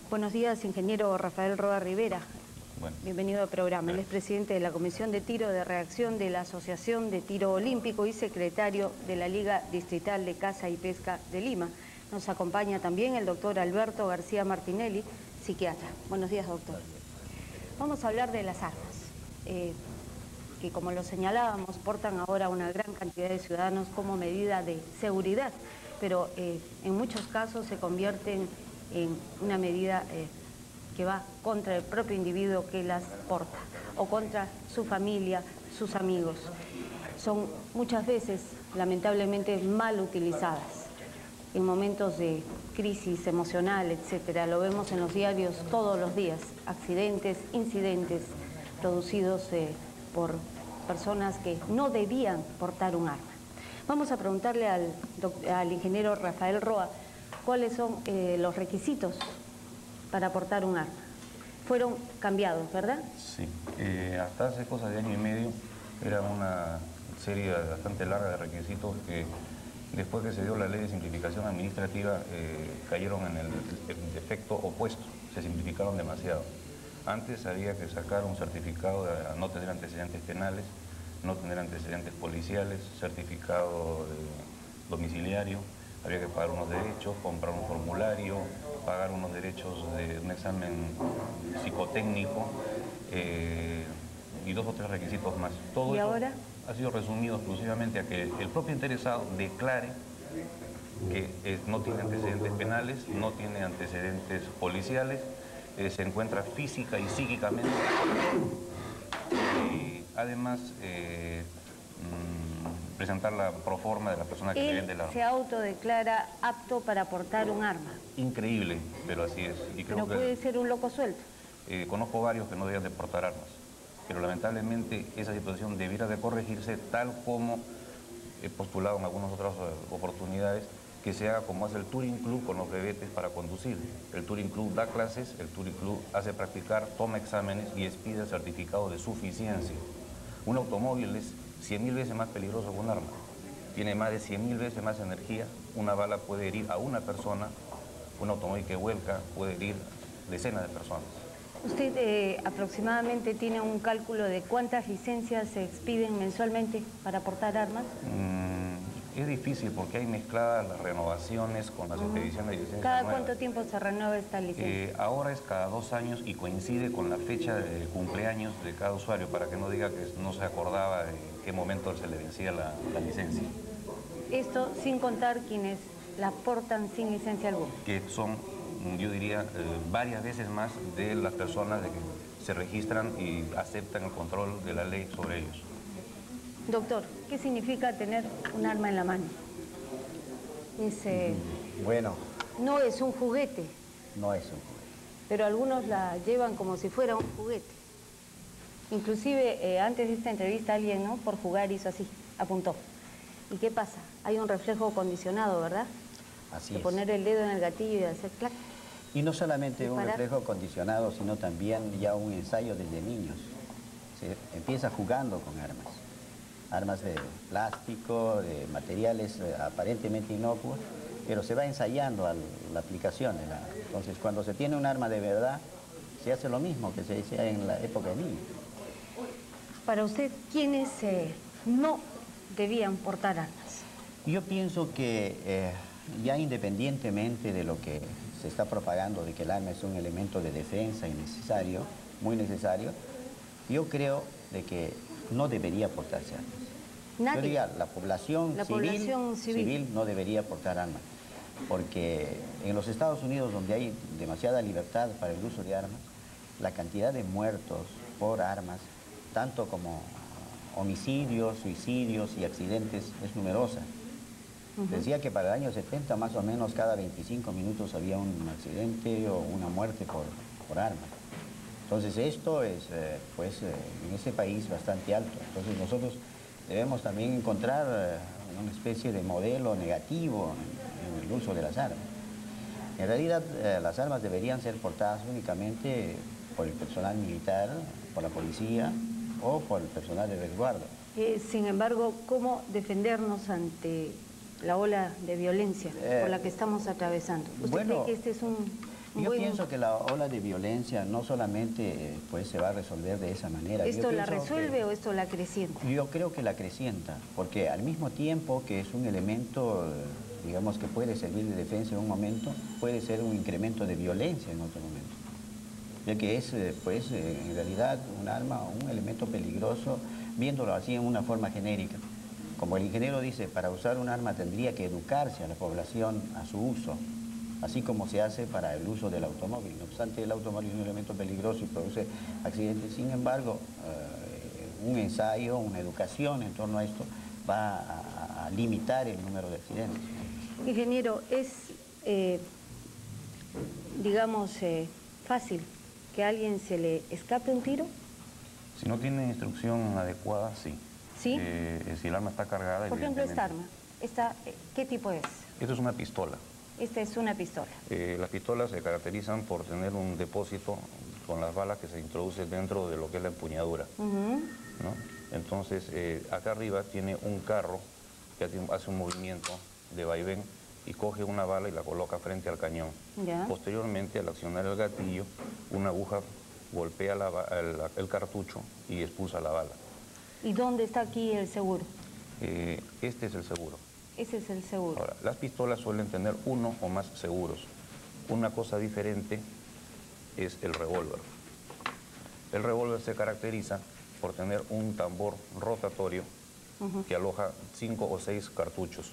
Buenos días, ingeniero Rafael Roa Rivera. Bueno. Bienvenido al programa. Él es presidente de la Comisión de Tiro de Reacción de la Asociación de Tiro Olímpico y secretario de la Liga Distrital de Caza y Pesca de Lima. Nos acompaña también el doctor Alberto García Martinelli, psiquiatra. Buenos días, doctor. Vamos a hablar de las armas, que como lo señalábamos, portan ahora una gran cantidad de ciudadanos como medida de seguridad, pero en muchos casos se convierten en una medida que va contra el propio individuo que las porta o contra su familia, sus amigos. Son muchas veces, lamentablemente, mal utilizadas en momentos de crisis emocional, etcétera. Lo vemos en los diarios todos los días, accidentes, incidentes producidos por personas que no debían portar un arma. Vamos a preguntarle al ingeniero Rafael Roa cuáles son los requisitos para portar un arma. Fueron cambiados, ¿verdad? Sí, hasta hace cosa de año y medio era una serie bastante larga de requisitos que después que se dio la ley de simplificación administrativa cayeron en el efecto opuesto, se simplificaron demasiado. Antes había que sacar un certificado de no tener antecedentes penales, no tener antecedentes policiales, certificado domiciliario, había que pagar unos derechos, comprar un formulario, pagar unos derechos de un examen psicotécnico y 2 o 3 requisitos más. Todo eso ahora ha sido resumido exclusivamente a que el propio interesado declare que no tiene antecedentes penales, no tiene antecedentes policiales, se encuentra física y psíquicamente. Además, presentar la proforma de la persona que le vende el arma. Se autodeclara apto para portar un arma. Increíble, pero así es. Y creo no que puede ser un loco suelto. Conozco varios que no debían de portar armas, pero lamentablemente esa situación debiera de corregirse tal como he postulado en algunas otras oportunidades, que se haga como hace el Touring Club con los brevetes para conducir. El Touring Club da clases, el Touring Club hace practicar, toma exámenes y expide el certificado de suficiencia. Un automóvil es 100.000 veces más peligroso que un arma. Tiene más de 100.000 veces más energía. Una bala puede herir a una persona, un automóvil que vuelca puede herir decenas de personas. ¿Usted aproximadamente tiene un cálculo de cuántas licencias se expiden mensualmente para portar armas? Es difícil porque hay mezcladas las renovaciones con las expediciones de licencias ¿Cada nuevas. cuánto tiempo se renueva esta licencia? Ahora es cada 2 años y coincide con la fecha de cumpleaños de cada usuario, para que no diga que no se acordaba en qué momento se le vencía la licencia. Esto sin contar quienes la portan sin licencia alguna. Que son, yo diría, varias veces más de las personas de que se registran y aceptan el control de la ley sobre ellos. Doctor, ¿qué significa tener un arma en la mano? Bueno. No es un juguete. No es un juguete. Pero algunos la llevan como si fuera un juguete. Inclusive, antes de esta entrevista, alguien, ¿no?, por jugar hizo así, apuntó. ¿Y qué pasa? Hay un reflejo condicionado, ¿verdad? Así de es. poner el dedo en el gatillo y hacer clac. Y no solamente disparar. Un reflejo condicionado, sino también ya un ensayo desde niños. Se empieza jugando con armas. Armas de plástico, de materiales aparentemente inocuos, pero se va ensayando la aplicación. Entonces, cuando se tiene un arma de verdad, se hace lo mismo que se hacía en la época de niños. Para usted, ¿quiénes no debían portar armas? Yo pienso que ya independientemente de lo que se está propagando, de que el arma es un elemento de defensa y necesario, muy necesario, yo creo de que no debería portarse armas. Nadie. Yo diría, la población civil no debería portar armas, porque en los Estados Unidos, donde hay demasiada libertad para el uso de armas, la cantidad de muertos por armas, tanto como homicidios, suicidios y accidentes, es numerosa. Decía que para el año 70 más o menos cada 25 minutos había un accidente o una muerte por armas. Entonces esto es, en ese país bastante alto. Entonces nosotros debemos también encontrar una especie de modelo negativo en el uso de las armas. En realidad las armas deberían ser portadas únicamente por el personal militar, por la policía o por el personal de resguardo. Sin embargo, ¿cómo defendernos ante la ola de violencia por la que estamos atravesando? ¿Usted cree que este es un Yo pienso que la ola de violencia no solamente pues, se va a resolver de esa manera. ¿Esto la resuelve o esto la acrecienta? Yo creo que la acrecienta, porque al mismo tiempo que es un elemento, digamos, que puede servir de defensa en un momento, puede ser un incremento de violencia en otro momento. Ya que es, pues, en realidad un arma, un elemento peligroso, viéndolo así en una forma genérica. Como el ingeniero dice, para usar un arma tendría que educarse a la población a su uso, así como se hace para el uso del automóvil. No obstante, el automóvil es un elemento peligroso y produce accidentes. Sin embargo, un ensayo, una educación en torno a esto va a limitar el número de accidentes. Ingeniero, ¿es, digamos, fácil que a alguien se le escape un tiro? Si no tiene instrucción adecuada, sí. ¿Sí? Si el arma está cargada, por ejemplo, esta arma, ¿qué tipo es? Esto es una pistola. Esta es una pistola. Las pistolas se caracterizan por tener un depósito con las balas que se introducen dentro de lo que es la empuñadura, ¿no? Entonces, acá arriba tiene un carro que hace un movimiento de vaivén y coge una bala y la coloca frente al cañón. Ya. Posteriormente, al accionar el gatillo, una aguja golpea el cartucho y expulsa la bala. ¿Y dónde está aquí el seguro? Este es el seguro. Ese es el seguro. Ahora, las pistolas suelen tener uno o más seguros. Una cosa diferente es el revólver. El revólver se caracteriza por tener un tambor rotatorio que aloja 5 o 6 cartuchos.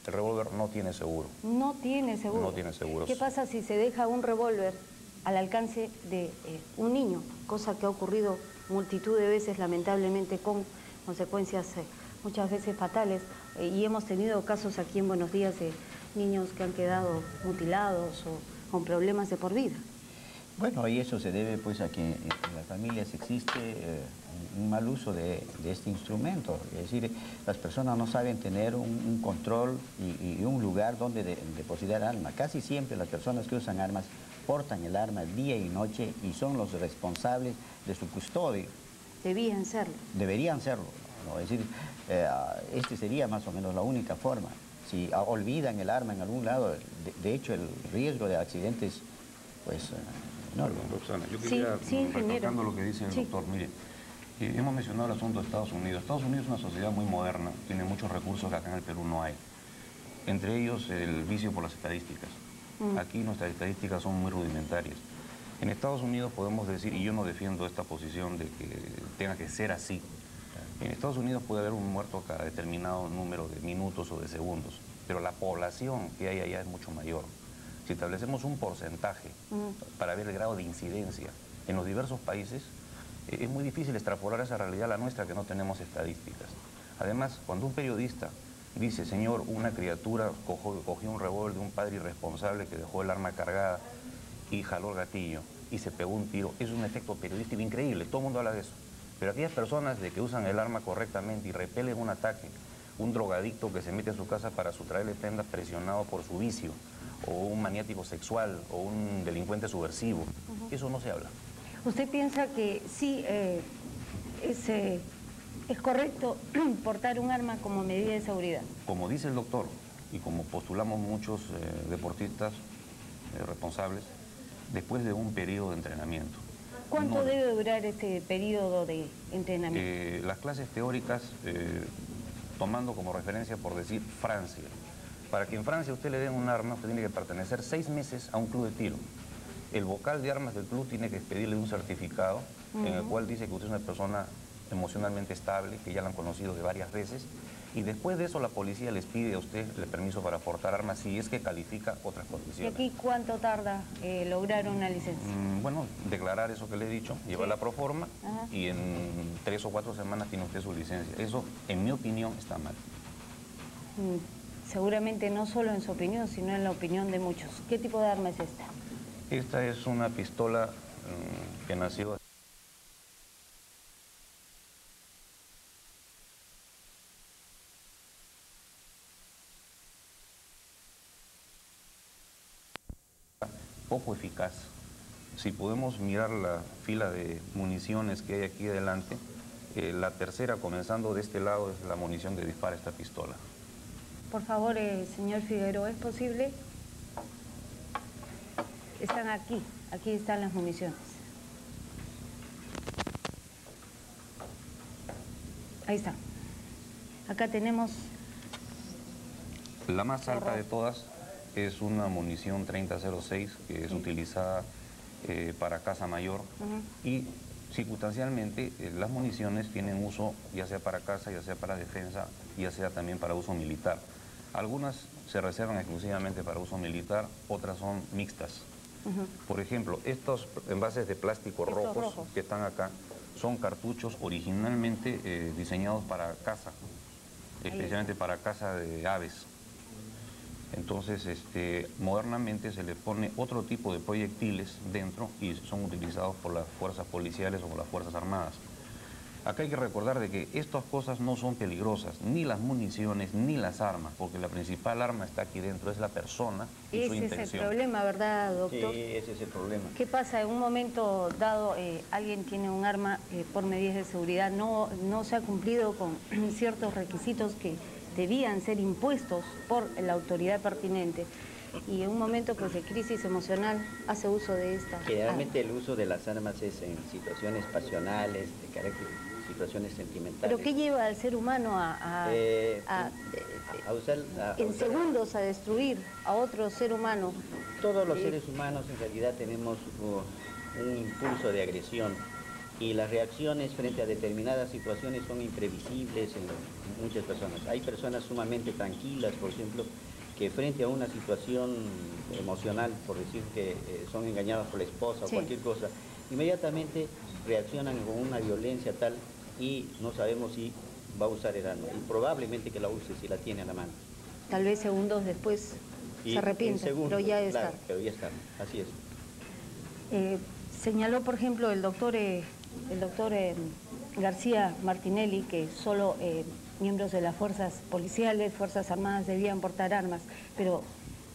El revólver no tiene seguro. No tiene seguro. No tiene seguros. ¿Qué pasa si se deja un revólver al alcance de un niño? Cosa que ha ocurrido multitud de veces, lamentablemente, con consecuencias muchas veces fatales. Y hemos tenido casos aquí en Buenos Días de niños que han quedado mutilados o con problemas de por vida. Bueno, y eso se debe pues a que en las familias existe un mal uso de este instrumento. Es decir, las personas no saben tener un control y un lugar donde depositar armas. Casi siempre las personas que usan armas portan el arma día y noche y son los responsables de su custodio. Debían serlo. Deberían serlo, ¿no? Es decir, este sería más o menos la única forma. Si olvidan el arma en algún lado, de hecho el riesgo de accidentes, pues, enorme. Roxana, yo quería, recalcando lo que dice el doctor, mire, hemos mencionado el asunto de Estados Unidos. Estados Unidos es una sociedad muy moderna, tiene muchos recursos que acá en el Perú no hay. Entre ellos el vicio por las estadísticas. Aquí nuestras estadísticas son muy rudimentarias. En Estados Unidos podemos decir, y yo no defiendo esta posición de que tenga que ser así, en Estados Unidos puede haber un muerto cada determinado número de minutos o de segundos, pero la población que hay allá es mucho mayor. Si establecemos un porcentaje para ver el grado de incidencia en los diversos países, es muy difícil extrapolar esa realidad a la nuestra que no tenemos estadísticas. Además, cuando un periodista dice, señor, una criatura cogió un revólver de un padre irresponsable que dejó el arma cargada y jaló el gatillo y se pegó un tiro, es un efecto periodístico increíble, todo el mundo habla de eso. Pero aquellas personas de que usan el arma correctamente y repelen un ataque, un drogadicto que se mete a su casa para sustraerle prendas presionado por su vicio, o un maniático sexual, o un delincuente subversivo, eso no se habla. ¿Usted piensa que sí es correcto portar un arma como medida de seguridad? Como dice el doctor, y como postulamos muchos deportistas responsables, después de un periodo de entrenamiento. ¿Cuánto debe durar ese periodo de entrenamiento? Las clases teóricas, tomando como referencia, por decir, Francia. Para que en Francia usted le den un arma, usted tiene que pertenecer 6 meses a un club de tiro. El vocal de armas del club tiene que expedirle un certificado en el cual dice que usted es una persona emocionalmente estable, que ya la han conocido de varias veces, y después de eso la policía les pide a usted el permiso para portar armas si es que califica otras condiciones. ¿Y aquí cuánto tarda lograr una licencia? Bueno, declarar eso que le he dicho, llevar la proforma y en 3 o 4 semanas tiene usted su licencia. Eso, en mi opinión, está mal. Seguramente no solo en su opinión, sino en la opinión de muchos. ¿Qué tipo de arma es esta? Esta es una pistola que nació... poco eficaz. Si podemos mirar la fila de municiones que hay aquí adelante, la tercera, comenzando de este lado, es la munición que dispara esta pistola. Por favor, señor Figueroa, ¿es posible? Están aquí, aquí están las municiones. Ahí está. Acá tenemos... La más alta de todas es una munición 3006 que es utilizada para caza mayor y circunstancialmente las municiones tienen uso ya sea para caza, ya sea para defensa, ya sea también para uso militar. Algunas se reservan exclusivamente para uso militar, otras son mixtas. Por ejemplo, estos envases de plástico rojos que están acá son cartuchos originalmente diseñados para caza, especialmente para caza de aves. Entonces, modernamente se le pone otro tipo de proyectiles dentro y son utilizados por las fuerzas policiales o por las fuerzas armadas. Acá hay que recordar de que estas cosas no son peligrosas, ni las municiones, ni las armas, porque la principal arma está aquí dentro, es la persona y su intención. Ese es el problema, ¿verdad, doctor? Sí, ese es el problema. ¿Qué pasa? En un momento dado, alguien tiene un arma por medidas de seguridad, no se ha cumplido con ciertos requisitos que debían ser impuestos por la autoridad pertinente. Y en un momento pues, de crisis emocional hace uso de esta. Generalmente el uso de las armas es en situaciones pasionales, de carácter, situaciones sentimentales. ¿Pero qué lleva al ser humano en segundos a destruir a otro ser humano? Todos los seres humanos en realidad tenemos un impulso de agresión y las reacciones frente a determinadas situaciones son imprevisibles en muchas personas. Hay personas sumamente tranquilas, por ejemplo, que frente a una situación emocional, por decir que son engañadas por la esposa o cualquier cosa, inmediatamente reaccionan con una violencia tal y no sabemos si va a usar el arma. Y probablemente que la use si la tiene a la mano. Tal vez segundos después se arrepiente, pero ya está. Claro, pero ya está, así es. Señaló, por ejemplo, el doctor García Martinelli que solo miembros de las fuerzas policiales, fuerzas armadas debían portar armas, pero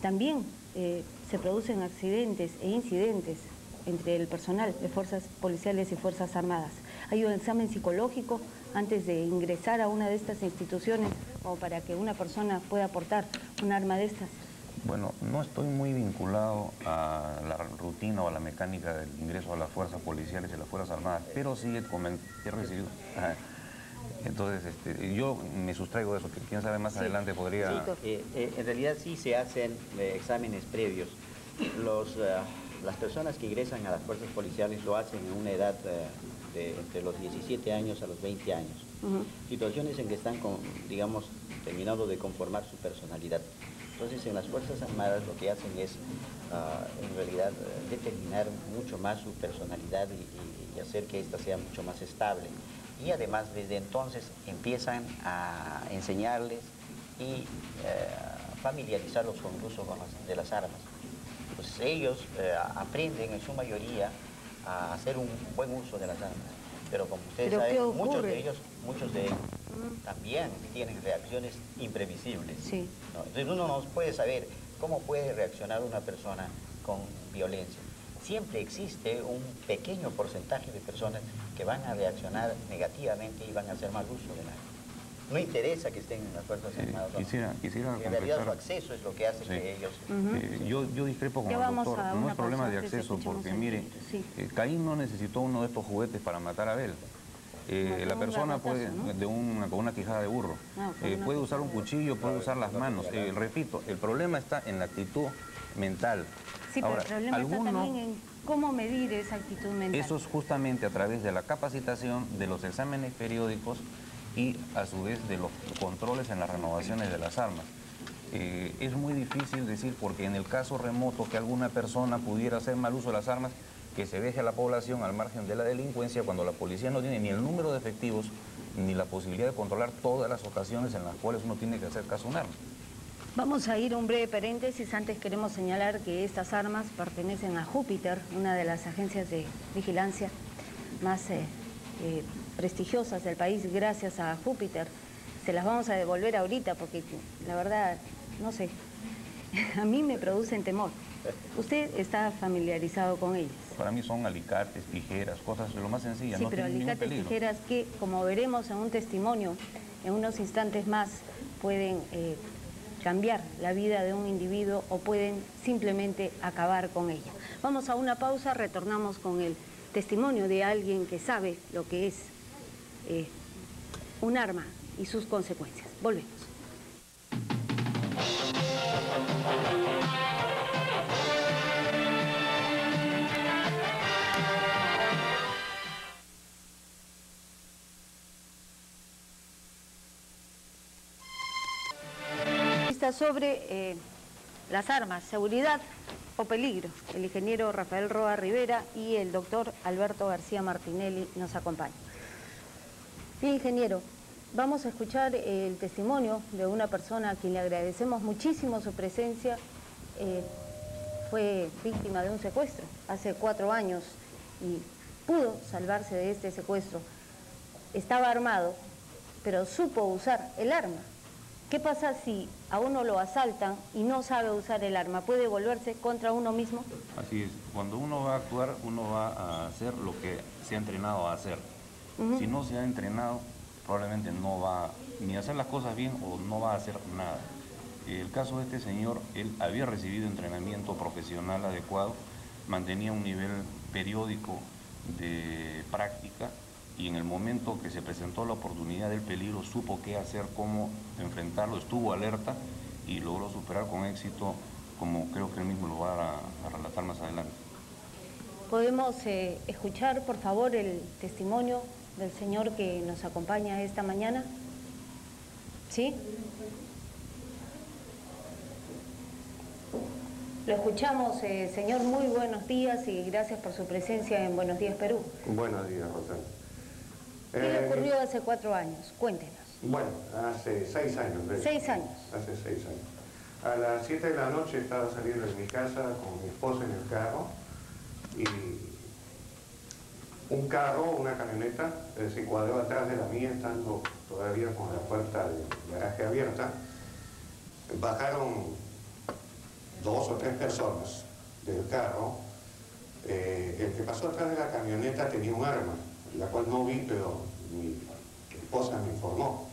también se producen accidentes e incidentes entre el personal de fuerzas policiales y fuerzas armadas. Hay un examen psicológico antes de ingresar a una de estas instituciones o para que una persona pueda portar un arma de estas. Bueno, no estoy muy vinculado a la rutina o a la mecánica del ingreso a las fuerzas policiales y las fuerzas armadas, pero sí he recibido... Entonces, yo me sustraigo de eso, que quién sabe más adelante podría... Sí, en realidad sí se hacen exámenes previos. Las personas que ingresan a las fuerzas policiales lo hacen en una edad entre los 17 años a los 20 años. Situaciones en que están, digamos, terminando de conformar su personalidad. Entonces, en las Fuerzas Armadas lo que hacen es, en realidad, determinar mucho más su personalidad y hacer que ésta sea mucho más estable. Y además, desde entonces, empiezan a enseñarles y familiarizarlos con el uso de las armas. Pues ellos aprenden en su mayoría a hacer un buen uso de las armas. Pero como ustedes saben, muchos de ellos también tienen reacciones imprevisibles. Sí. ¿No? Entonces uno no puede saber cómo puede reaccionar una persona con violencia. Siempre existe un pequeño porcentaje de personas que van a reaccionar negativamente y van a hacer mal uso de la arma. No interesa que estén en las Fuerzas Armadas. Quisiera en realidad su acceso es lo que hace que ellos... yo discrepo con el doctor, no es problema de acceso, porque mire, Caín no necesitó uno de estos juguetes para matar a Abel. La persona puede, con una quijada de burro, puede usar un cuchillo, puede usar las manos. Repito, el problema está en la actitud mental. Sí, pero el problema está también en cómo medir esa actitud mental. Eso es justamente a través de la capacitación, de los exámenes periódicos y a su vez de los controles en las renovaciones de las armas. Es muy difícil decir, porque en el caso remoto que alguna persona pudiera hacer mal uso de las armas, que se deje a la población al margen de la delincuencia cuando la policía no tiene ni el número de efectivos ni la posibilidad de controlar todas las ocasiones en las cuales uno tiene que hacer caso a un arma. Vamos a ir a un breve paréntesis. Antes queremos señalar que estas armas pertenecen a Júpiter, una de las agencias de vigilancia más prestigiosas del país. Gracias a Júpiter se las vamos a devolver ahorita porque la verdad, no sé, a mí me producen temor. ¿Usted está familiarizado con ellas? Para mí son alicates, tijeras, cosas de lo más sencillas. Sí, no pero alicates, tijeras que, como veremos en un testimonio, en unos instantes más pueden cambiar la vida de un individuo o pueden simplemente acabar con ella. Vamos a una pausa, retornamos con el testimonio de alguien que sabe lo que es un arma y sus consecuencias. Volvemos. Sobre las armas, seguridad o peligro. El ingeniero Rafael Roa Rivera y el doctor Alberto García Martinelli nos acompañan. Bien, ingeniero, vamos a escuchar el testimonio de una persona a quien le agradecemos muchísimo su presencia. Fue víctima de un secuestro hace 4 años y pudo salvarse de este secuestro. Estaba armado, pero supo usar el arma. ¿Qué pasa si a uno lo asaltan y no sabe usar el arma? ¿Puede volverse contra uno mismo? Así es. Cuando uno va a actuar, uno va a hacer lo que se ha entrenado a hacer. Si no se ha entrenado, probablemente no va ni a hacer las cosas bien o no va a hacer nada. El caso de este señor, él había recibido entrenamiento profesional adecuado, mantenía un nivel periódico de práctica, y en el momento que se presentó la oportunidad del peligro supo qué hacer, cómo enfrentarlo, estuvo alerta y logró superar con éxito, como creo que él mismo lo va a relatar más adelante. ¿Podemos escuchar, por favor, el testimonio del señor que nos acompaña esta mañana? ¿Sí? Lo escuchamos, señor, muy buenos días y gracias por su presencia en Buenos Días, Perú. Buenos días, Rosana. ¿Qué le ocurrió hace 4 años? Cuéntenos. Bueno, hace 6 años. 6 años. Hace 6 años. A las 7 de la noche estaba saliendo de mi casa con mi esposa en el carro y un carro, una camioneta, se encuadró atrás de la mía, estando todavía con la puerta del garaje abierta. Bajaron 2 o 3 personas del carro. El que pasó atrás de la camioneta tenía un arma, la cual no vi, pero mi esposa me informó.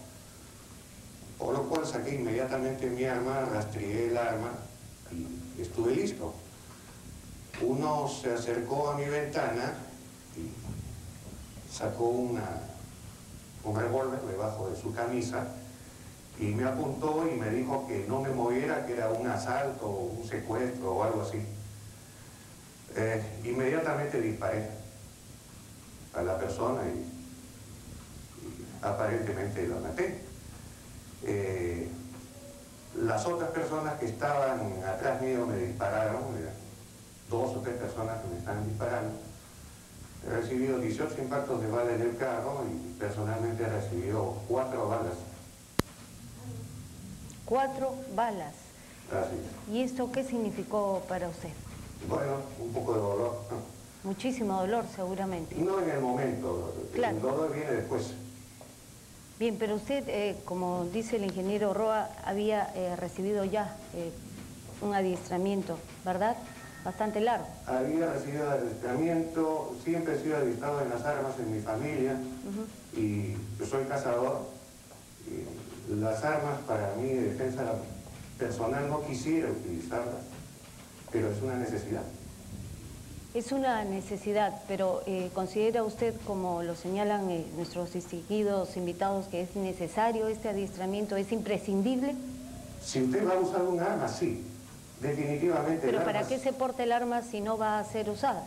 Por lo cual saqué inmediatamente mi arma, rastreé el arma y estuve listo. Uno se acercó a mi ventana y sacó un revólver debajo de su camisa y me apuntó y me dijo que no me moviera, que era un asalto o un secuestro o algo así. Inmediatamente disparé a la persona y aparentemente la maté. Las otras personas que estaban atrás mío me dispararon, 2 o 3 personas que me están disparando. He recibido 18 impactos de bala en el carro y personalmente he recibido 4 balas. 4 balas. Así es. ¿Y esto qué significó para usted? Bueno, un poco de dolor. Muchísimo dolor, seguramente. No en el momento, claro. El dolor viene después. Bien, pero usted, como dice el ingeniero Roa, había recibido ya un adiestramiento, ¿verdad? Bastante largo. Había recibido adiestramiento, siempre he sido adiestrado en las armas en mi familia y yo soy cazador. Las armas para mí de defensa personal no quisiera utilizarlas, pero es una necesidad. Es una necesidad, pero ¿considera usted, como lo señalan nuestros distinguidos invitados, que es necesario este adiestramiento, es imprescindible? Si usted va a usar un arma, sí, definitivamente. ¿Pero para qué se porta el arma si no va a ser usada?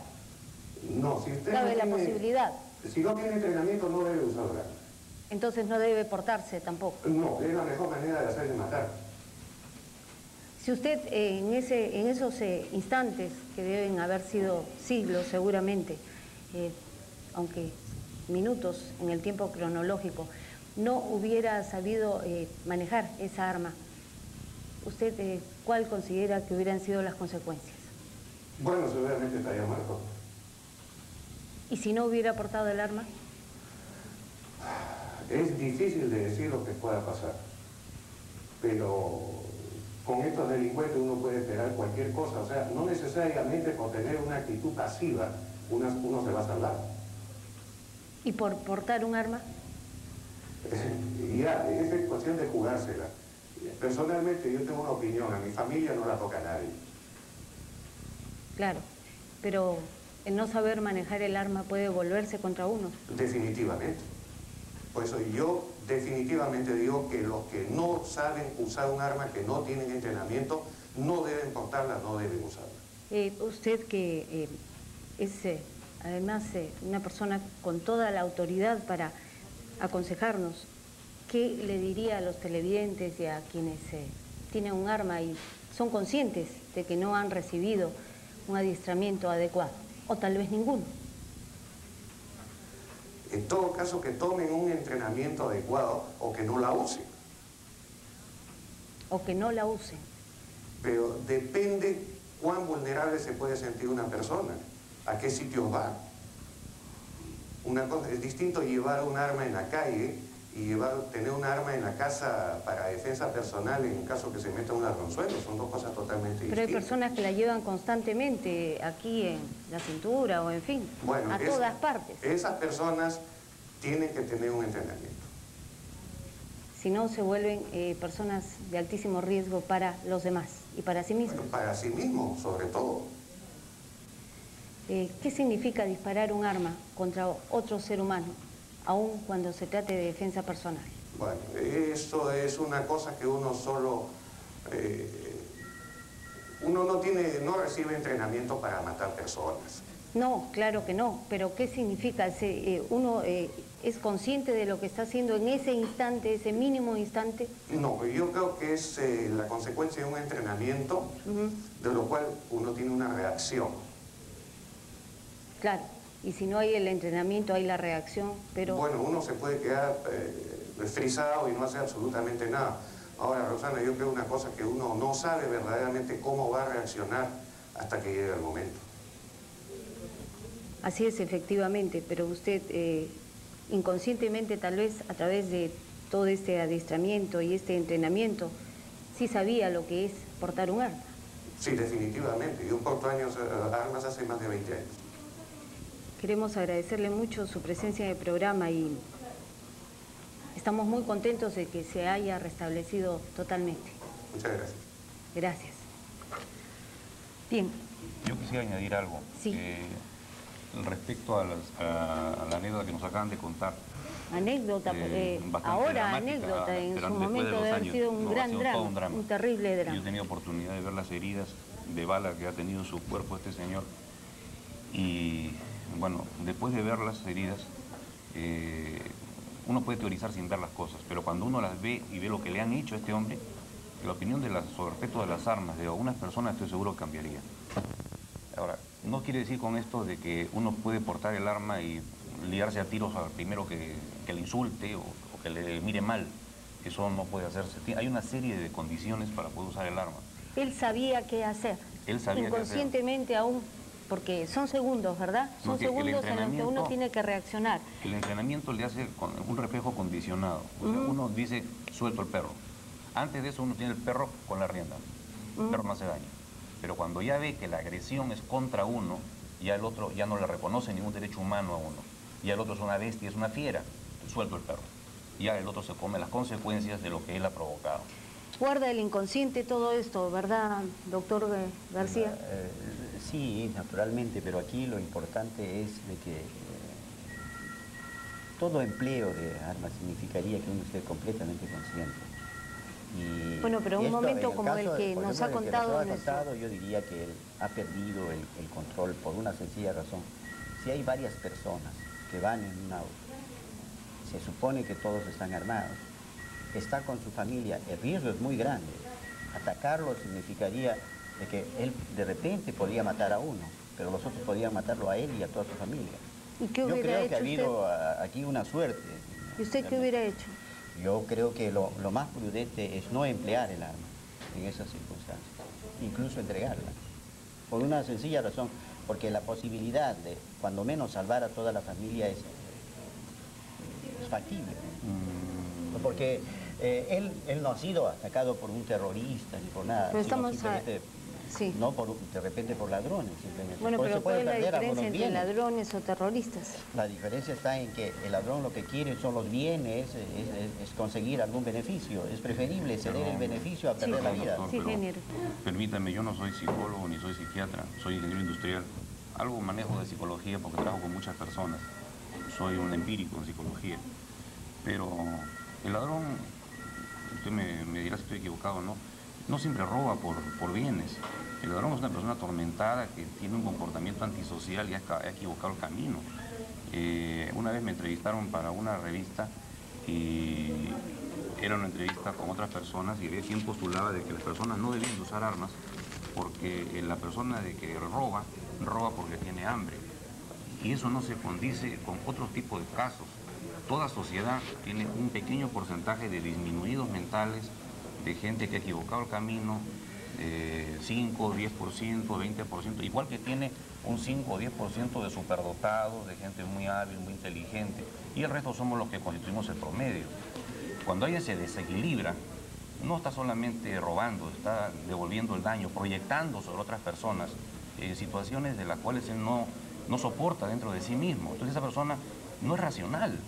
No, si usted ¿Cabe la posibilidad? Si no tiene entrenamiento, no debe usar un arma. Entonces no debe portarse tampoco. No, es la mejor manera de hacerle matar. Si usted en esos instantes, que deben haber sido siglos seguramente, aunque minutos en el tiempo cronológico, no hubiera sabido manejar esa arma, ¿usted cuál considera que hubieran sido las consecuencias? Bueno, seguramente estaría muerto. ¿Y si no hubiera portado el arma? Es difícil de decir lo que pueda pasar, pero con estos delincuentes uno puede esperar cualquier cosa. O sea, no necesariamente por tener una actitud pasiva uno se va a salvar. ¿Y por portar un arma? Ya, es cuestión de jugársela. Personalmente yo tengo una opinión, a mi familia no la toca nadie. Claro, pero el no saber manejar el arma puede volverse contra uno. Definitivamente. Por eso yo definitivamente digo que los que no saben usar un arma, que no tienen entrenamiento, no deben portarla, no deben usarla. Usted que es además una persona con toda la autoridad para aconsejarnos, ¿qué le diría a los televidentes y a quienes tienen un arma y son conscientes de que no han recibido un adiestramiento adecuado, o tal vez ninguno? En todo caso, que tomen un entrenamiento adecuado o que no la usen. O que no la usen. Pero depende cuán vulnerable se puede sentir una persona, a qué sitios va. Una cosa, es distinto llevar un arma en la calle y tener un arma en la casa para defensa personal en caso que se meta un ladronzuelo, son dos cosas totalmente distintas. Pero hay personas que la llevan constantemente aquí en la cintura o en fin, bueno, a todas partes. Esas personas tienen que tener un entrenamiento. Si no, se vuelven personas de altísimo riesgo para los demás y para sí mismos. Bueno, para sí mismos, sobre todo. ¿Qué significa disparar un arma contra otro ser humano, aun cuando se trate de defensa personal? Bueno, eso es una cosa que uno solo... uno no recibe entrenamiento para matar personas. No, claro que no, pero ¿qué significa? ¿Uno es consciente de lo que está haciendo en ese instante, ese mínimo instante? No, yo creo que es la consecuencia de un entrenamiento, de lo cual uno tiene una reacción. Claro, y si no hay el entrenamiento, hay la reacción, pero... Bueno, uno se puede quedar frisado y no hace absolutamente nada. Ahora, Rosana, yo creo una cosa, que uno no sabe verdaderamente cómo va a reaccionar hasta que llegue el momento. Así es, efectivamente, pero usted inconscientemente, tal vez a través de todo este adiestramiento y este entrenamiento, sí sabía lo que es portar un arma. Sí, definitivamente. Yo porto armas hace más de 20 años. Queremos agradecerle mucho su presencia en el programa y estamos muy contentos de que se haya restablecido totalmente. Muchas gracias. Gracias. Bien. Yo quisiera añadir algo. Sí. Respecto a la anécdota que nos acaban de contar. Anécdota, ahora anécdota, en su momento debe haber sido un gran drama, un terrible drama. Yo he tenido oportunidad de ver las heridas de bala que ha tenido en su cuerpo este señor y, bueno, después de ver las heridas, uno puede teorizar sin ver las cosas, pero cuando uno las ve y ve lo que le han hecho a este hombre, la opinión sobre respecto de las armas de algunas personas estoy seguro que cambiaría. Ahora, no quiere decir con esto de que uno puede portar el arma y liarse a tiros al primero que le insulte o que le mire mal. Eso no puede hacerse. Hay una serie de condiciones para poder usar el arma. Él sabía qué hacer. Él sabía inconscientemente aún, porque son segundos, ¿verdad? Son segundos en los que uno tiene que reaccionar. El entrenamiento le hace un reflejo condicionado. O sea, uno dice, suelto el perro. Antes de eso uno tiene el perro con la rienda. El perro no hace daño. Pero cuando ya ve que la agresión es contra uno, ya el otro ya no le reconoce ningún derecho humano a uno. Ya el otro es una bestia, es una fiera, suelto el perro. Ya el otro se come las consecuencias de lo que él ha provocado. Guarda el inconsciente todo esto, ¿verdad, doctor García? Sí, naturalmente, pero aquí lo importante es de que todo empleo de armas significaría que uno esté completamente consciente. Y bueno, pero un momento como el que nos ha contado... yo diría que él ha perdido el control por una sencilla razón. Si hay varias personas que van en un auto, se supone que todos están armados, está con su familia, el riesgo es muy grande. Atacarlo significaría de que él de repente podría matar a uno, pero los otros podrían matarlo a él y a toda su familia. ¿Y qué yo hubiera creo hecho que ha habido usted? Aquí una suerte. ¿Y usted qué hubiera hecho? Yo creo que lo más prudente es no emplear el arma en esas circunstancias, incluso entregarla, por una sencilla razón, porque la posibilidad de, cuando menos, salvar a toda la familia es factible. Porque él no ha sido atacado por un terrorista ni por nada, pero sino simplemente Sí. No de repente por ladrones, simplemente. Bueno, pero ¿cuál es la diferencia entre bienes. ladrones o terroristas? La diferencia está en que el ladrón lo que quiere son los bienes, es conseguir algún beneficio. Es preferible ceder el beneficio a perder la vida. Sí, ingeniero. Permítame, yo no soy psicólogo ni soy psiquiatra, soy ingeniero industrial. Algo manejo de psicología porque trabajo con muchas personas. Soy un empírico en psicología. Pero el ladrón, usted me dirá si estoy equivocado o no, no siempre roba por bienes. El ladrón es una persona atormentada que tiene un comportamiento antisocial y ha equivocado el camino. Una vez me entrevistaron para una revista y era una entrevista con otras personas y había quien postulaba de que las personas no debían de usar armas porque la persona de que roba porque tiene hambre. Y eso no se condice con otro tipo de casos. Toda sociedad tiene un pequeño porcentaje de disminuidos mentales, de gente que ha equivocado el camino, 5, 10%, 20%, igual que tiene un 5 o 10% de superdotados, de gente muy hábil, muy inteligente, y el resto somos los que constituimos el promedio. Cuando alguien se desequilibra, no está solamente robando, está devolviendo el daño, proyectando sobre otras personas situaciones de las cuales él no soporta dentro de sí mismo. Entonces esa persona no es racional.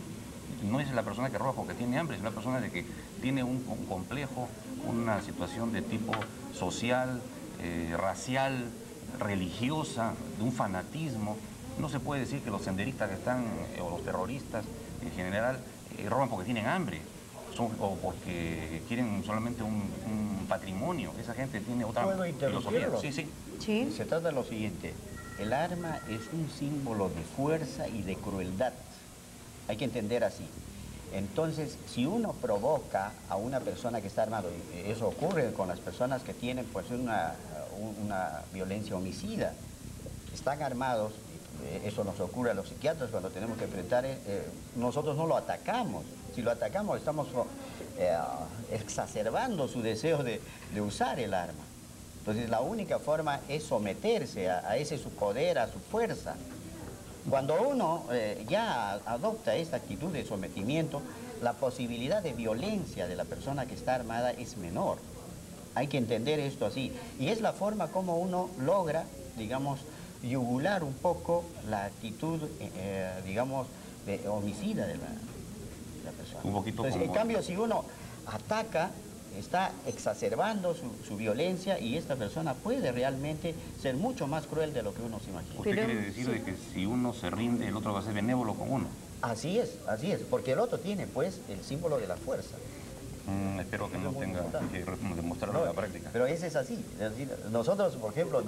No es la persona que roba porque tiene hambre, es una persona de que tiene un complejo, una situación de tipo social, racial, religiosa, de un fanatismo. No se puede decir que los senderistas que están, o los terroristas en general, roban porque tienen hambre o porque quieren solamente un patrimonio. Esa gente tiene otra filosofía. Sí. Se trata de lo siguiente, el arma es un símbolo de fuerza y de crueldad. Hay que entender así. Entonces, si uno provoca a una persona que está armado, y eso ocurre con las personas que tienen pues una violencia homicida, están armados, eso nos ocurre a los psiquiatras cuando tenemos que enfrentar, nosotros no lo atacamos. Si lo atacamos estamos exacerbando su deseo de usar el arma. Entonces, la única forma es someterse a ese su poder, a su fuerza. Cuando uno ya adopta esta actitud de sometimiento, la posibilidad de violencia de la persona que está armada es menor. Hay que entender esto así. Y es la forma como uno logra, digamos, yugular un poco la actitud, digamos, de homicida de la persona. Un poquito. Entonces, en cambio, si uno ataca, está exacerbando su violencia y esta persona puede realmente ser mucho más cruel de lo que uno se imagina. ¿Usted quiere decir de que si uno se rinde, el otro va a ser benévolo con uno? Así es, porque el otro tiene pues el símbolo de la fuerza. Espero que no tenga que demostrarlo en la práctica. Pero ese es así. Es decir, nosotros, por ejemplo,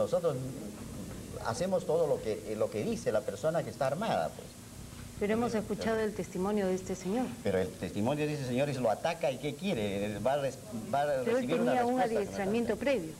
hacemos todo lo que dice la persona que está armada, pues. Pero hemos escuchado el testimonio de este señor. Pero el testimonio de ese señor es lo ataca y ¿qué quiere? Va a pero él tenía un adiestramiento previo.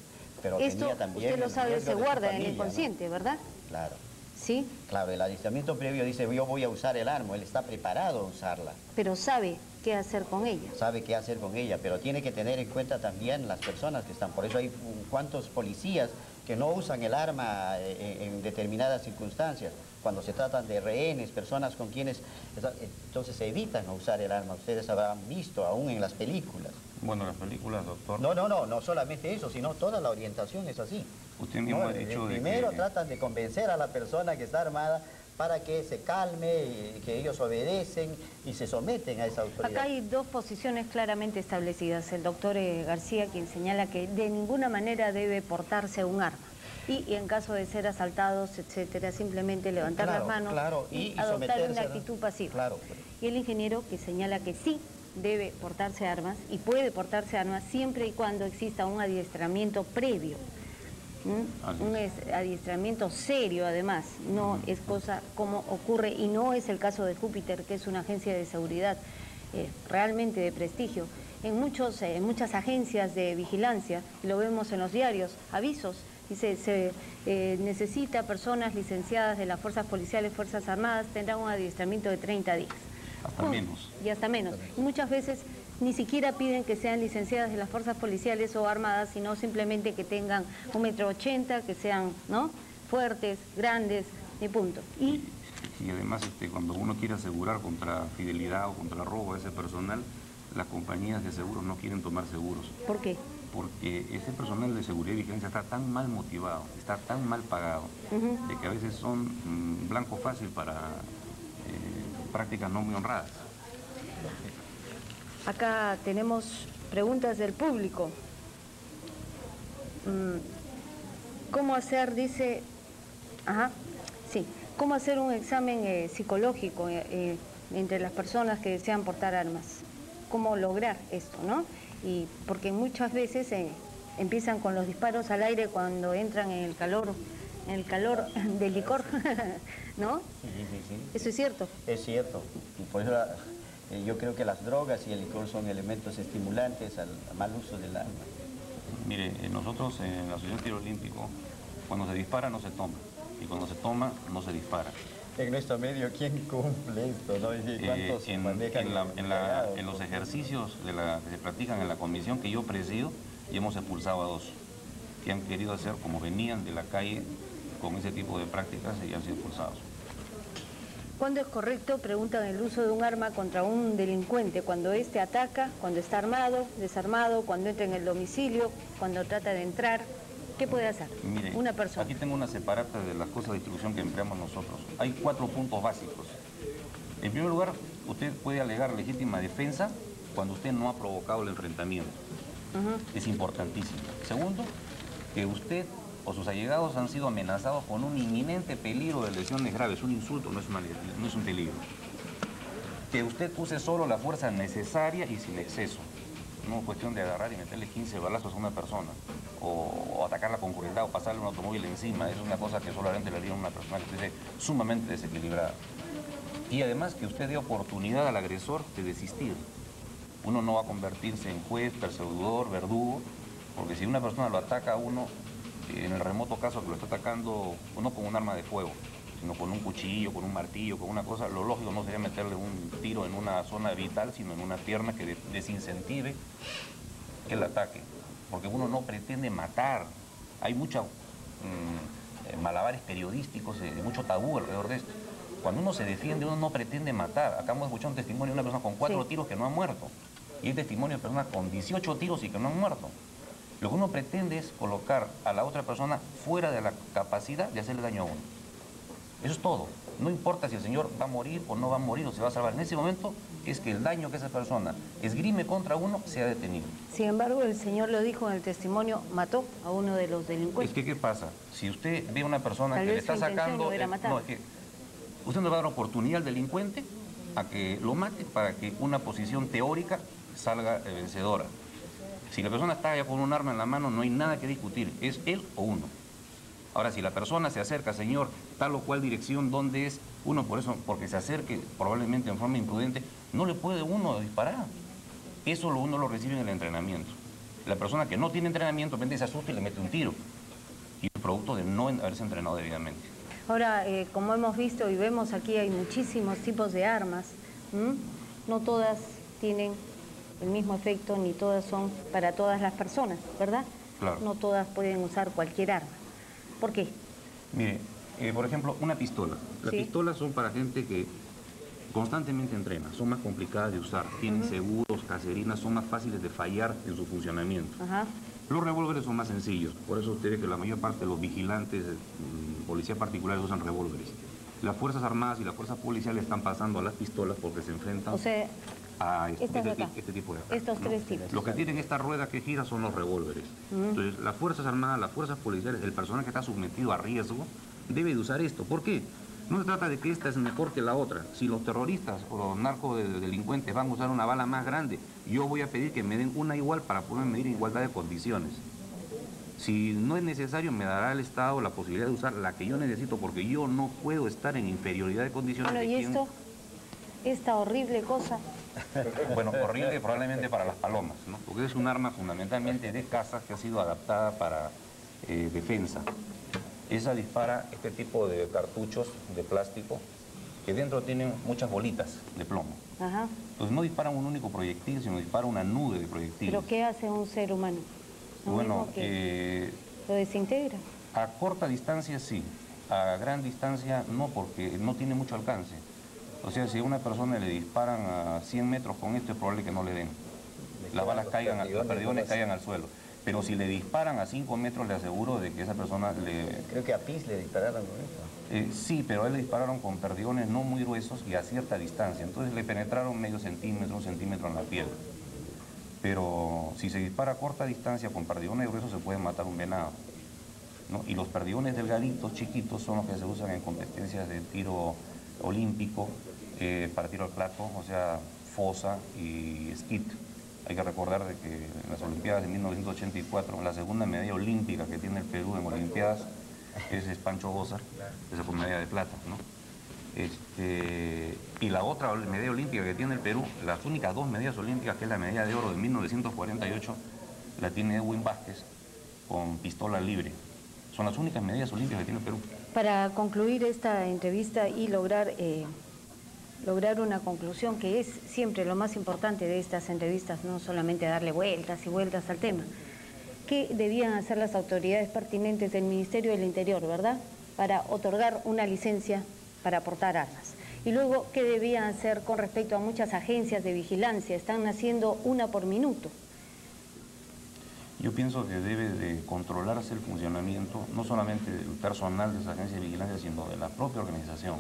Pero esto, también usted lo sabe, se guarda en el inconsciente, ¿no? ¿Verdad? Claro. ¿Sí? Claro, el adiestramiento previo dice, yo voy a usar el arma, él está preparado a usarla. Pero sabe qué hacer con ella. Sabe qué hacer con ella, pero tiene que tener en cuenta también las personas que están. Por eso hay cuantos policías que no usan el arma en determinadas circunstancias. Cuando se tratan de rehenes, personas con quienes... Entonces se evitan usar el arma. Ustedes habrán visto aún en las películas. Bueno, las películas, doctor... No solamente eso, sino toda la orientación es así. Usted mismo ha dicho de primero tratan de convencer a la persona que está armada para que se calme, y que ellos obedecen y se someten a esa autoridad. Acá hay dos posiciones claramente establecidas. El doctor García, quien señala que de ninguna manera debe portarse un arma. Y en caso de ser asaltados, etcétera, simplemente levantar las manos y adoptar una actitud pasiva. Claro. Y el ingeniero que señala que sí debe portarse armas y puede portarse armas siempre y cuando exista un adiestramiento previo. Un adiestramiento serio además, no es cosa como ocurre y no es el caso de Júpiter, que es una agencia de seguridad realmente de prestigio. En muchas agencias de vigilancia, lo vemos en los diarios, avisos, dice, se necesita personas licenciadas de las fuerzas policiales, fuerzas armadas, tendrán un adiestramiento de 30 días. Hasta menos. Y hasta menos. Y muchas veces ni siquiera piden que sean licenciadas de las fuerzas policiales o armadas, sino simplemente que tengan 1,80 m, que sean fuertes, grandes, y punto. Y además cuando uno quiere asegurar contra fidelidad o contra robo a ese personal, las compañías de seguros no quieren tomar seguros. ¿Por qué? porque ese personal de seguridad y vigilancia está tan mal motivado, está tan mal pagado, de que a veces son blanco fácil para prácticas no muy honradas. Acá tenemos preguntas del público. ¿Cómo hacer, dice, cómo hacer un examen psicológico entre las personas que desean portar armas? ¿Cómo lograr esto, no? Y porque muchas veces empiezan con los disparos al aire cuando entran en el calor del licor, ¿no? Sí. ¿Eso es cierto? Es cierto. Y por eso yo creo que las drogas y el licor son elementos estimulantes al mal uso del arma. Mire, nosotros en la Asociación Tiro Olímpico, cuando se dispara no se toma, y cuando se toma no se dispara. En nuestro medio, ¿quién cumple esto, no? ¿Cuántos manejan en los ejercicios que se practican en la comisión que yo presido, y hemos expulsado a 2 que han querido hacer como venían de la calle con ese tipo de prácticas y han sido expulsados. ¿Cuándo es correcto, preguntan, el uso de un arma contra un delincuente? Cuando éste ataca, cuando está armado, desarmado, cuando entra en el domicilio, cuando trata de entrar. ¿Qué puede hacer Mire, una persona? Aquí tengo una separata de las cosas de instrucción que empleamos nosotros. Hay 4 puntos básicos. En primer lugar, usted puede alegar legítima defensa cuando usted no ha provocado el enfrentamiento. Es importantísimo. Segundo, que usted o sus allegados han sido amenazados con un inminente peligro de lesiones graves. Un insulto no es un peligro. Que usted use solo la fuerza necesaria y sin exceso. No es cuestión de agarrar y meterle 15 balazos a una persona, o atacarla con crueldad, o pasarle un automóvil encima. Es una cosa que solamente le haría a una persona que esté sumamente desequilibrada. Y además que usted dé oportunidad al agresor de desistir. Uno no va a convertirse en juez, perseguidor, verdugo, porque si una persona lo ataca a uno, en el remoto caso que lo está atacando, no con un arma de fuego, sino con un cuchillo, con un martillo, con una cosa, lo lógico no sería meterle un tiro en una zona vital, sino en una pierna que desincentive el ataque. Porque uno no pretende matar. Hay muchos malabares periodísticos, mucho tabú alrededor de esto. Cuando uno se defiende, uno no pretende matar. Acá hemos escuchado un testimonio de una persona con 4 tiros que no ha muerto. Y hay testimonio de personas con 18 tiros y que no han muerto. Lo que uno pretende es colocar a la otra persona fuera de la capacidad de hacerle daño a uno. Eso es todo. No importa si el señor va a morir o no va a morir o se va a salvar. En ese momento es que el daño que esa persona esgrime contra uno sea detenido. Sin embargo, el señor lo dijo en el testimonio, mató a uno de los delincuentes. Es que, ¿qué pasa? Si usted ve a una persona que le está sacando... No era matar. No, es que usted no le va a dar oportunidad al delincuente a que lo mate para que una posición teórica salga vencedora. Si la persona está ya con un arma en la mano, no hay nada que discutir. Es él o uno. Ahora, si la persona se acerca, señor, tal o cual dirección, ¿dónde es? Uno, por eso, porque se acerque probablemente en forma imprudente, no le puede uno disparar. Eso uno lo recibe en el entrenamiento. La persona que no tiene entrenamiento, de repente se asusta y le mete un tiro. Y es producto de no haberse entrenado debidamente. Ahora, como hemos visto y vemos aquí, hay muchísimos tipos de armas. No todas tienen el mismo efecto, ni todas son para todas las personas, ¿verdad? Claro. No todas pueden usar cualquier arma. ¿Por qué? Mire, por ejemplo, una pistola. Las pistolas son para gente que constantemente entrena, son más complicadas de usar, tienen seguros, caserinas, son más fáciles de fallar en su funcionamiento. Los revólveres son más sencillos, por eso usted ve que la mayor parte de los vigilantes, policías particulares usan revólveres. Las Fuerzas Armadas y las Fuerzas Policiales están pasando a las pistolas porque se enfrentan a este tipo de armas. Estos 3 tipos. Los que tienen esta rueda que gira son los revólveres. Entonces, las Fuerzas Armadas, las Fuerzas Policiales, el personal que está sometido a riesgo, debe de usar esto. ¿Por qué? No se trata de que esta es mejor que la otra. Si los terroristas o los narcodelincuentes van a usar una bala más grande, yo voy a pedir que me den una igual para poder medir en igualdad de condiciones. Si no es necesario, me dará el Estado la posibilidad de usar la que yo necesito, porque yo no puedo estar en inferioridad de condiciones. Bueno, ¿y esta horrible cosa? Bueno, horrible probablemente para las palomas, ¿no? Porque es un arma fundamentalmente de caza que ha sido adaptada para defensa. Esa dispara este tipo de cartuchos de plástico que dentro tienen muchas bolitas de plomo. Entonces no dispara un único proyectil, sino dispara una nube de proyectiles. ¿Pero qué hace un ser humano? Bueno, ¿lo desintegra? A corta distancia sí, a gran distancia no, porque no tiene mucho alcance. O sea, si a una persona le disparan a 100 metros con esto, es probable que no le den. Las balas caigan, los perdigones caigan al suelo. Pero si le disparan a 5 metros, le aseguro de que esa persona le... Creo que a Piz le dispararon con eso. Sí, pero a él le dispararon con perdigones no muy gruesos y a cierta distancia. Entonces le penetraron medio centímetro, 1 centímetro en la piel. Pero si se dispara a corta distancia con perdigones gruesos, se puede matar un venado, ¿no? Y los perdigones delgaditos, chiquitos, son los que se usan en competencias de tiro olímpico, para tiro al plato, o sea, fosa y skeet. Hay que recordar de que en las Olimpiadas de 1984, la segunda medalla olímpica que tiene el Perú en Olimpiadas es Pancho Bozar, esa fue medalla de plata, ¿no? Y la otra medalla olímpica que tiene el Perú, las únicas 2 medallas olímpicas, que es la medalla de oro de 1948, la tiene Edwin Vázquez con pistola libre. Son las únicas medallas olímpicas que tiene el Perú. Para concluir esta entrevista y lograr una conclusión, que es siempre lo más importante de estas entrevistas, no solamente darle vueltas y vueltas al tema, ¿qué debían hacer las autoridades pertinentes del Ministerio del Interior, verdad?, para otorgar una licencia para portar armas? Y luego, ¿qué debían hacer con respecto a muchas agencias de vigilancia? Están haciendo una por minuto. Yo pienso que debe de controlarse el funcionamiento, no solamente del personal de esa agencia de vigilancia, sino de la propia organización.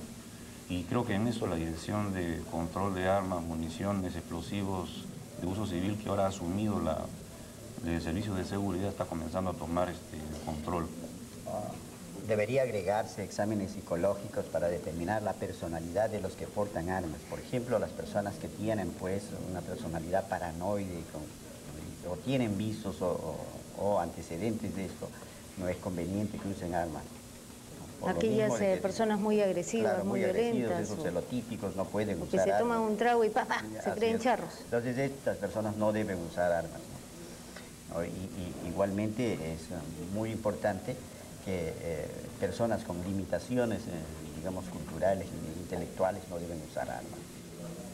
Y creo que en eso la Dirección de Control de Armas, Municiones, Explosivos de Uso Civil, que ahora ha asumido el Servicio de Seguridad, está comenzando a tomar control. Debería agregarse exámenes psicológicos para determinar la personalidad de los que portan armas. Por ejemplo, las personas que tienen pues una personalidad paranoide o tienen visos o antecedentes de esto, no es conveniente que usen armas. Aquellas personas muy agresivas, claro, muy violentas. Esos celotípicos no pueden usar armas. Que se toman armas. un trago y ¡papá! Se creen charros. Entonces estas personas no deben usar armas, ¿no? Igualmente es muy importante que personas con limitaciones, digamos, culturales e intelectuales no deben usar armas,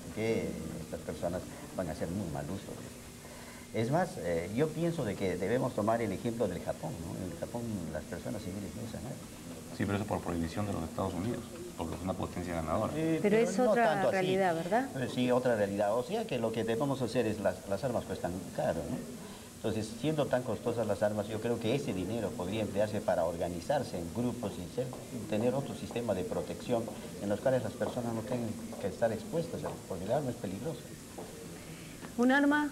porque estas personas van a hacer muy mal uso. Es más, yo pienso de que debemos tomar el ejemplo del Japón, ¿no? En el Japón las personas civiles no usan armas. Sí, pero eso por prohibición de los Estados Unidos, porque es una potencia ganadora. Pero es no otra realidad, así, ¿verdad? Sí, otra realidad. O sea que lo que debemos hacer es, las armas cuestan caro, ¿no? Entonces, siendo tan costosas las armas, yo creo que ese dinero podría emplearse para organizarse en grupos y tener otro sistema de protección en los cuales las personas no tengan que estar expuestas, porque el arma es peligrosa. Un arma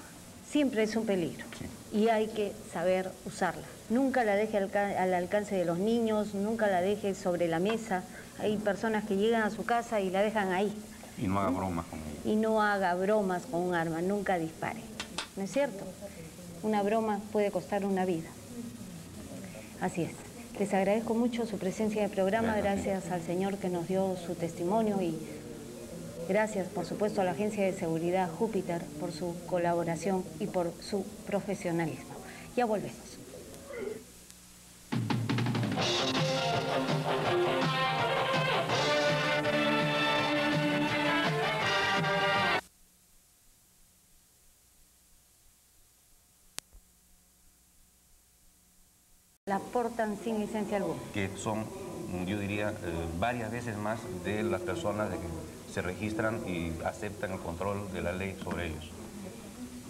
siempre es un peligro, sí, y hay que saber usarla. Nunca la deje al alcance de los niños, nunca la deje sobre la mesa. Hay personas que llegan a su casa y la dejan ahí. Y no haga bromas con ella. Y no haga bromas con un arma, nunca dispare. ¿No es cierto? Una broma puede costar una vida. Así es. Les agradezco mucho su presencia en el programa, gracias al señor que nos dio su testimonio y gracias, por supuesto, a la Agencia de Seguridad Júpiter por su colaboración y por su profesionalismo. Ya volvemos. La portan sin licencia alguna. Que son, yo diría, varias veces más de las personas de que se registran y aceptan el control de la ley sobre ellos.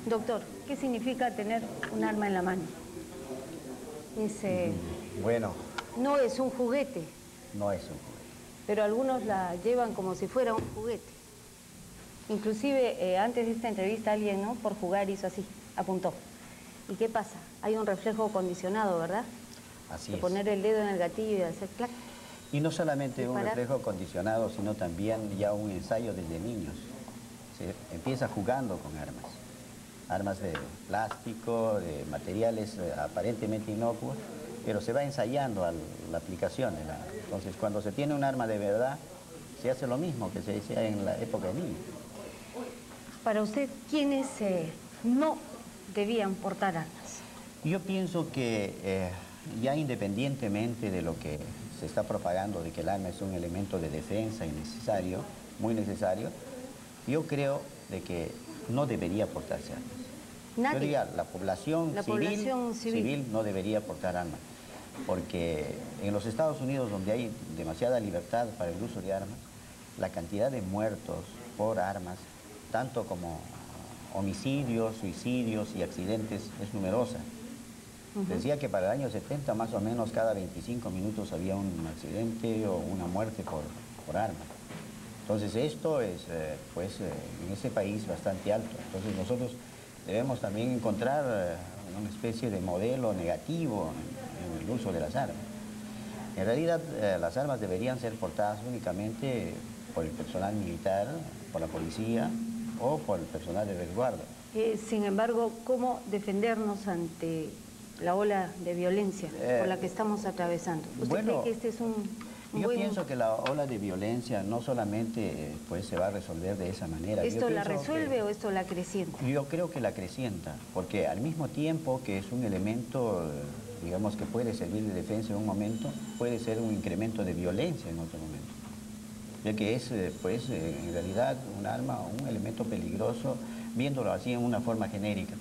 Doctor, ¿qué significa tener un arma en la mano? Bueno. No es un juguete. No es un juguete. Pero algunos la llevan como si fuera un juguete. Inclusive, antes de esta entrevista, alguien, ¿no?, por jugar hizo así, apuntó. ¿Y qué pasa? Hay un reflejo condicionado, ¿verdad? Así de es. Poner el dedo en el gatillo y hacer clac. Y no solamente un reflejo condicionado, sino también ya un ensayo desde niños. Se empieza jugando con armas. Armas de plástico, de materiales aparentemente inocuos, pero se va ensayando la aplicación. Entonces, cuando se tiene un arma de verdad, se hace lo mismo que se hacía en la época de niños. Para usted, ¿quiénes no debían portar armas? Yo pienso que ya independientemente de lo que se está propagando, de que el arma es un elemento de defensa y necesario, muy necesario, yo creo de que no debería portarse armas. Nadie. Yo diría, la población civil no debería portar armas, porque en los Estados Unidos, donde hay demasiada libertad para el uso de armas, la cantidad de muertos por armas, tanto como homicidios, suicidios y accidentes, es numerosa. Decía que para el año 70 más o menos cada 25 minutos había un accidente o una muerte por arma. Entonces esto es, en ese país bastante alto. Entonces nosotros debemos también encontrar una especie de modelo negativo en el uso de las armas. En realidad las armas deberían ser portadas únicamente por el personal militar, por la policía o por el personal de resguardo. Sin embargo, ¿cómo defendernos ante la ola de violencia por la que estamos atravesando? ¿Usted cree que este es yo pienso que la ola de violencia no solamente se va a resolver de esa manera. ¿Esto la resuelve o esto la acrecienta? Yo creo que la acrecienta, porque al mismo tiempo que es un elemento, digamos, que puede servir de defensa en un momento, puede ser un incremento de violencia en otro momento. Ya que es, en realidad, un arma, un elemento peligroso, viéndolo así en una forma genérica.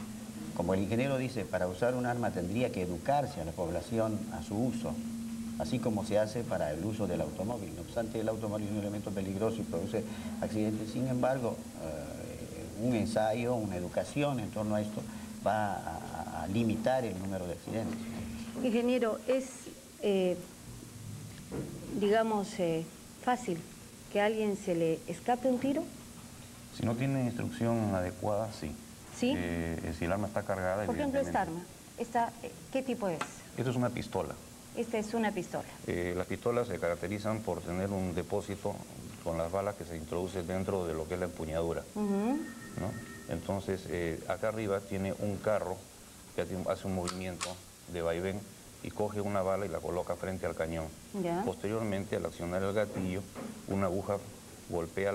Como el ingeniero dice, para usar un arma tendría que educarse a la población a su uso, así como se hace para el uso del automóvil. No obstante, el automóvil es un elemento peligroso y produce accidentes. Sin embargo, un ensayo, una educación en torno a esto va a limitar el número de accidentes. Ingeniero, ¿es, digamos, fácil que a alguien se le escape un tiro? Si no tiene instrucción adecuada, sí. ¿Sí? Si el arma está cargada, por ejemplo, esta arma, ¿qué tipo es? Esto es una pistola. Esta es una pistola. Las pistolas se caracterizan por tener un depósito con las balas que se introducen dentro de lo que es la empuñadura, ¿no? Entonces, acá arriba tiene un carro que hace un movimiento de vaivén y coge una bala y la coloca frente al cañón. ¿Ya? Posteriormente, al accionar el gatillo, una aguja golpea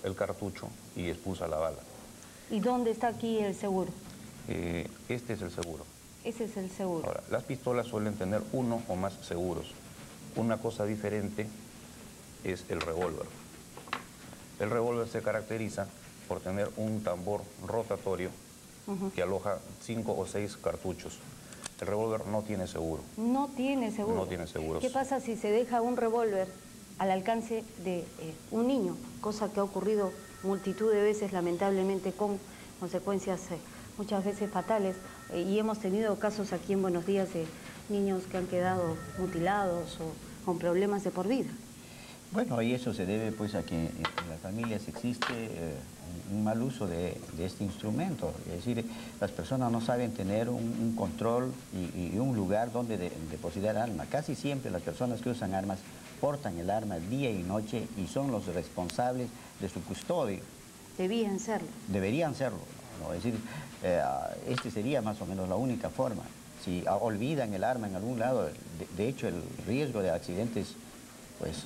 el cartucho y expulsa la bala. ¿Y dónde está aquí el seguro? Este es el seguro. Ese es el seguro. Ahora, las pistolas suelen tener uno o más seguros. Una cosa diferente es el revólver. El revólver se caracteriza por tener un tambor rotatorio que aloja 5 o 6 cartuchos. El revólver no tiene seguro. No tiene seguro. No tiene seguros. ¿Qué pasa si se deja un revólver al alcance de un niño? Cosa que ha ocurrido multitud de veces, lamentablemente, con consecuencias muchas veces fatales. Y hemos tenido casos aquí en Buenos Días de niños que han quedado mutilados o con problemas de por vida. Bueno, y eso se debe pues a que en las familias existe un mal uso de este instrumento. Es decir, las personas no saben tener un control y un lugar donde depositar armas. Casi siempre las personas que usan armas portan el arma día y noche y son los responsables de su custodio. Debían serlo. Deberían serlo, ¿no? Es decir, este sería más o menos la única forma. Si olvidan el arma en algún lado, de hecho el riesgo de accidentes, pues,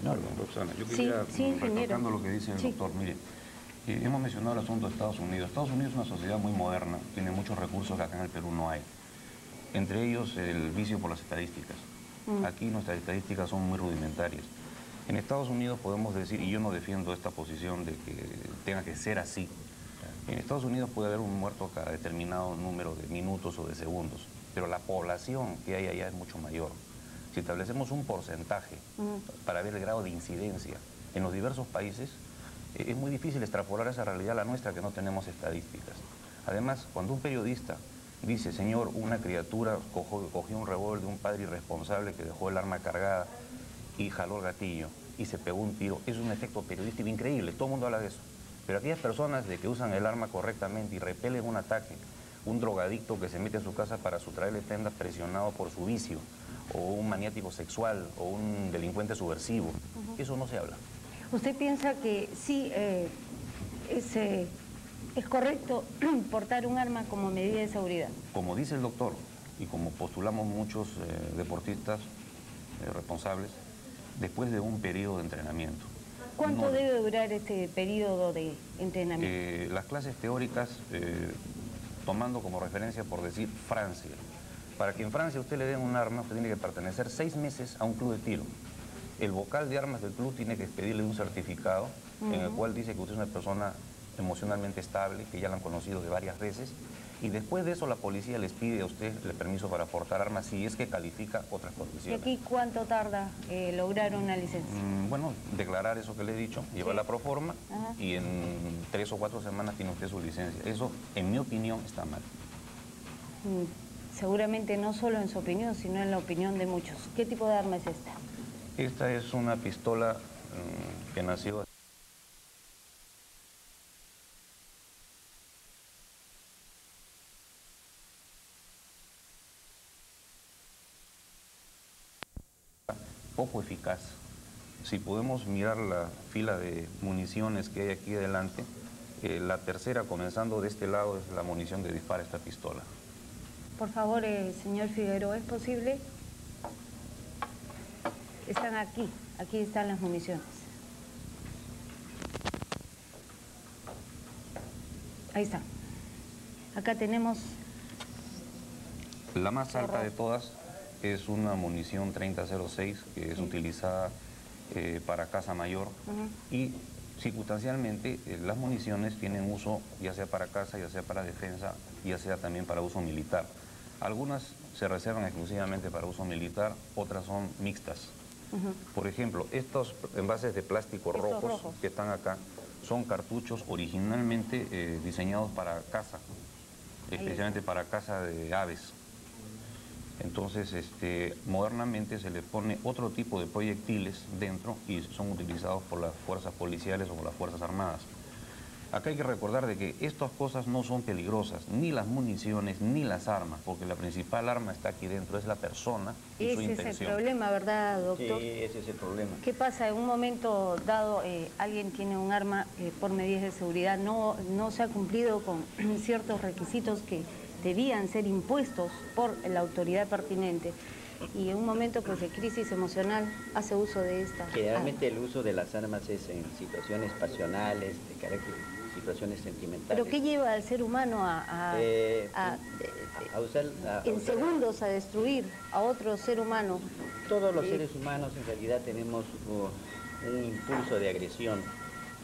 enorme. Roxana, yo quería, recalcando lo que dice el doctor, mire, hemos mencionado el asunto de Estados Unidos. Estados Unidos es una sociedad muy moderna, tiene muchos recursos que acá en el Perú no hay. Entre ellos el vicio por las estadísticas. Aquí nuestras estadísticas son muy rudimentarias. En Estados Unidos podemos decir, y yo no defiendo esta posición de que tenga que ser así, en Estados Unidos puede haber un muerto cada determinado número de minutos o de segundos, pero la población que hay allá es mucho mayor. Si establecemos un porcentaje para ver el grado de incidencia en los diversos países, es muy difícil extrapolar esa realidad a la nuestra que no tenemos estadísticas. Además, cuando un periodista dice, señor, una criatura cogió un revólver de un padre irresponsable que dejó el arma cargada y jaló el gatillo y se pegó un tiro, es un efecto periodístico increíble, todo el mundo habla de eso. Pero aquellas personas de que usan el arma correctamente y repelen un ataque, un drogadicto que se mete a su casa para sustraerle prendas presionado por su vicio, o un maniático sexual, o un delincuente subversivo, eso no se habla. ¿Usted piensa que sí es correcto portar un arma como medida de seguridad? Como dice el doctor, y como postulamos muchos deportistas responsables, después de un periodo de entrenamiento. ¿Cuánto debe durar este periodo de entrenamiento? Las clases teóricas, tomando como referencia, por decir, Francia. Para que en Francia usted le den un arma, usted tiene que pertenecer 6 meses a un club de tiro. El vocal de armas del club tiene que expedirle un certificado en el cual dice que usted es una persona emocionalmente estable, que ya la han conocido de varias veces, y después de eso la policía les pide a usted el permiso para portar armas si es que califica otras condiciones. ¿Y aquí cuánto tarda lograr una licencia? Bueno, declarar eso que le he dicho, llevar la proforma y en 3 o 4 semanas tiene usted su licencia. Eso, en mi opinión, está mal. seguramente no solo en su opinión, sino en la opinión de muchos. ¿Qué tipo de arma es esta? Esta es una pistola que nació... poco eficaz. Si podemos mirar la fila de municiones que hay aquí adelante, la tercera, comenzando de este lado, es la munición que dispara esta pistola. Por favor, señor Figueroa, ¿es posible? Están aquí, aquí están las municiones. Ahí está. Acá tenemos... La más alta de todas es una munición 3006 que es utilizada para caza mayor y circunstancialmente las municiones tienen uso ya sea para caza, ya sea para defensa, ya sea también para uso militar. Algunas se reservan exclusivamente para uso militar, otras son mixtas. Por ejemplo, estos envases de plástico rojos que están acá son cartuchos originalmente diseñados para caza, especialmente para caza de aves. Entonces, modernamente se le pone otro tipo de proyectiles dentro y son utilizados por las fuerzas policiales o por las fuerzas armadas. Acá hay que recordar de que estas cosas no son peligrosas, ni las municiones, ni las armas, porque la principal arma está aquí dentro, es la persona y su intención. Ese es el problema, ¿verdad, doctor? Sí, ese es el problema. ¿Qué pasa? En un momento dado, alguien tiene un arma por medidas de seguridad, no se ha cumplido con ciertos requisitos que debían ser impuestos por la autoridad pertinente y en un momento pues de crisis emocional hace uso de esta. Generalmente el uso de las armas es en situaciones pasionales, de carácter, situaciones sentimentales. ¿Pero qué lleva al ser humano en segundos a destruir a otro ser humano? Todos los seres humanos en realidad tenemos un impulso de agresión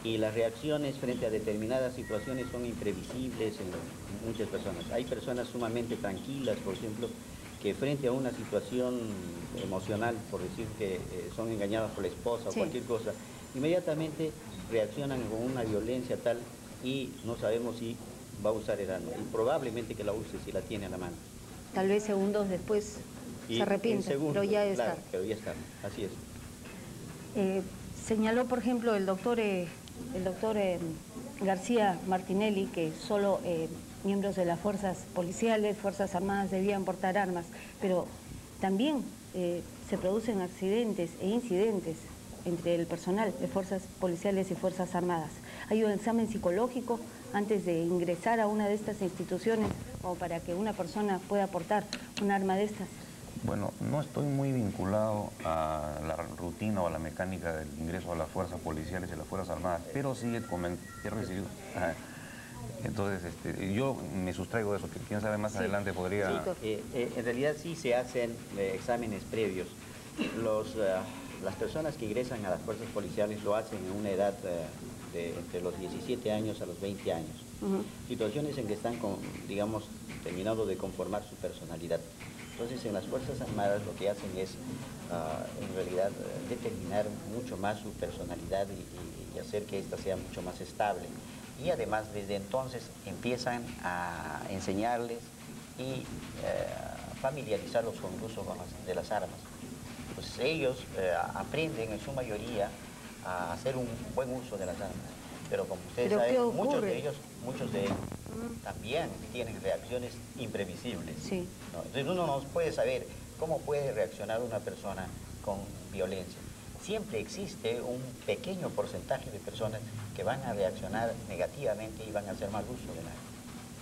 y las reacciones frente a determinadas situaciones son imprevisibles en muchas personas. Hay personas sumamente tranquilas, por ejemplo, que frente a una situación emocional, por decir que son engañadas por la esposa o cualquier cosa, inmediatamente reaccionan con una violencia tal y no sabemos si va a usar el arma. Y probablemente que la use si la tiene a la mano. Tal vez segundos después se arrepiente, pero ya está. Claro, pero ya está, así es. Señaló, por ejemplo, el doctor García Martinelli que solo miembros de las fuerzas policiales, fuerzas armadas debían portar armas, pero también se producen accidentes e incidentes entre el personal de fuerzas policiales y fuerzas armadas. ¿Hay un examen psicológico antes de ingresar a una de estas instituciones o para que una persona pueda portar un arma de estas? Bueno, no estoy muy vinculado a la rutina o a la mecánica del ingreso a las fuerzas policiales y las fuerzas armadas, pero sí he recibido... Entonces, yo me sustraigo de eso, que quién sabe más adelante podría... En realidad sí se hacen exámenes previos. Las personas que ingresan a las fuerzas policiales lo hacen en una edad de entre los 17 años a los 20 años. Situaciones en que están, digamos, terminando de conformar su personalidad. Entonces, en las Fuerzas Armadas lo que hacen es, en realidad, determinar mucho más su personalidad y hacer que ésta sea mucho más estable. Y además, desde entonces, empiezan a enseñarles y familiarizarlos con el uso de las armas. Pues ellos aprenden en su mayoría a hacer un buen uso de las armas. Pero como ustedes saben, muchos de ellos también tienen reacciones imprevisibles. Sí. ¿No? Entonces uno no puede saber cómo puede reaccionar una persona con violencia. Siempre existe un pequeño porcentaje de personas que van a reaccionar negativamente y van a hacer mal uso de la arma.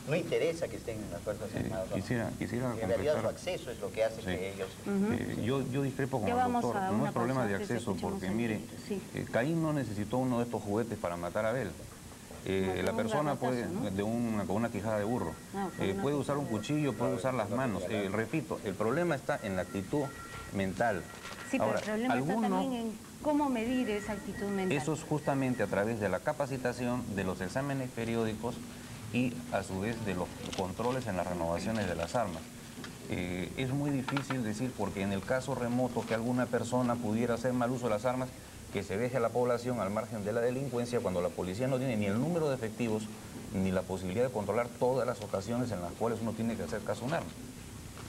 No interesa que estén en las Fuerzas Armadas. Quisiera en realidad su acceso es lo que hace que ellos... yo discrepo con el doctor, no es problema de acceso, porque mire, Caín no necesitó uno de estos juguetes para matar a Abel. La persona puede, con una quijada de burro, puede usar un cuchillo, puede usar las manos. Repito, el problema está en la actitud mental. Sí, pero el problema está también en cómo medir esa actitud mental. Eso es justamente a través de la capacitación, de los exámenes periódicos y a su vez de los controles en las renovaciones de las armas. Es muy difícil decir, porque en el caso remoto que alguna persona pudiera hacer mal uso de las armas, que se deje a la población al margen de la delincuencia cuando la policía no tiene ni el número de efectivos ni la posibilidad de controlar todas las ocasiones en las cuales uno tiene que hacer caso a un arma.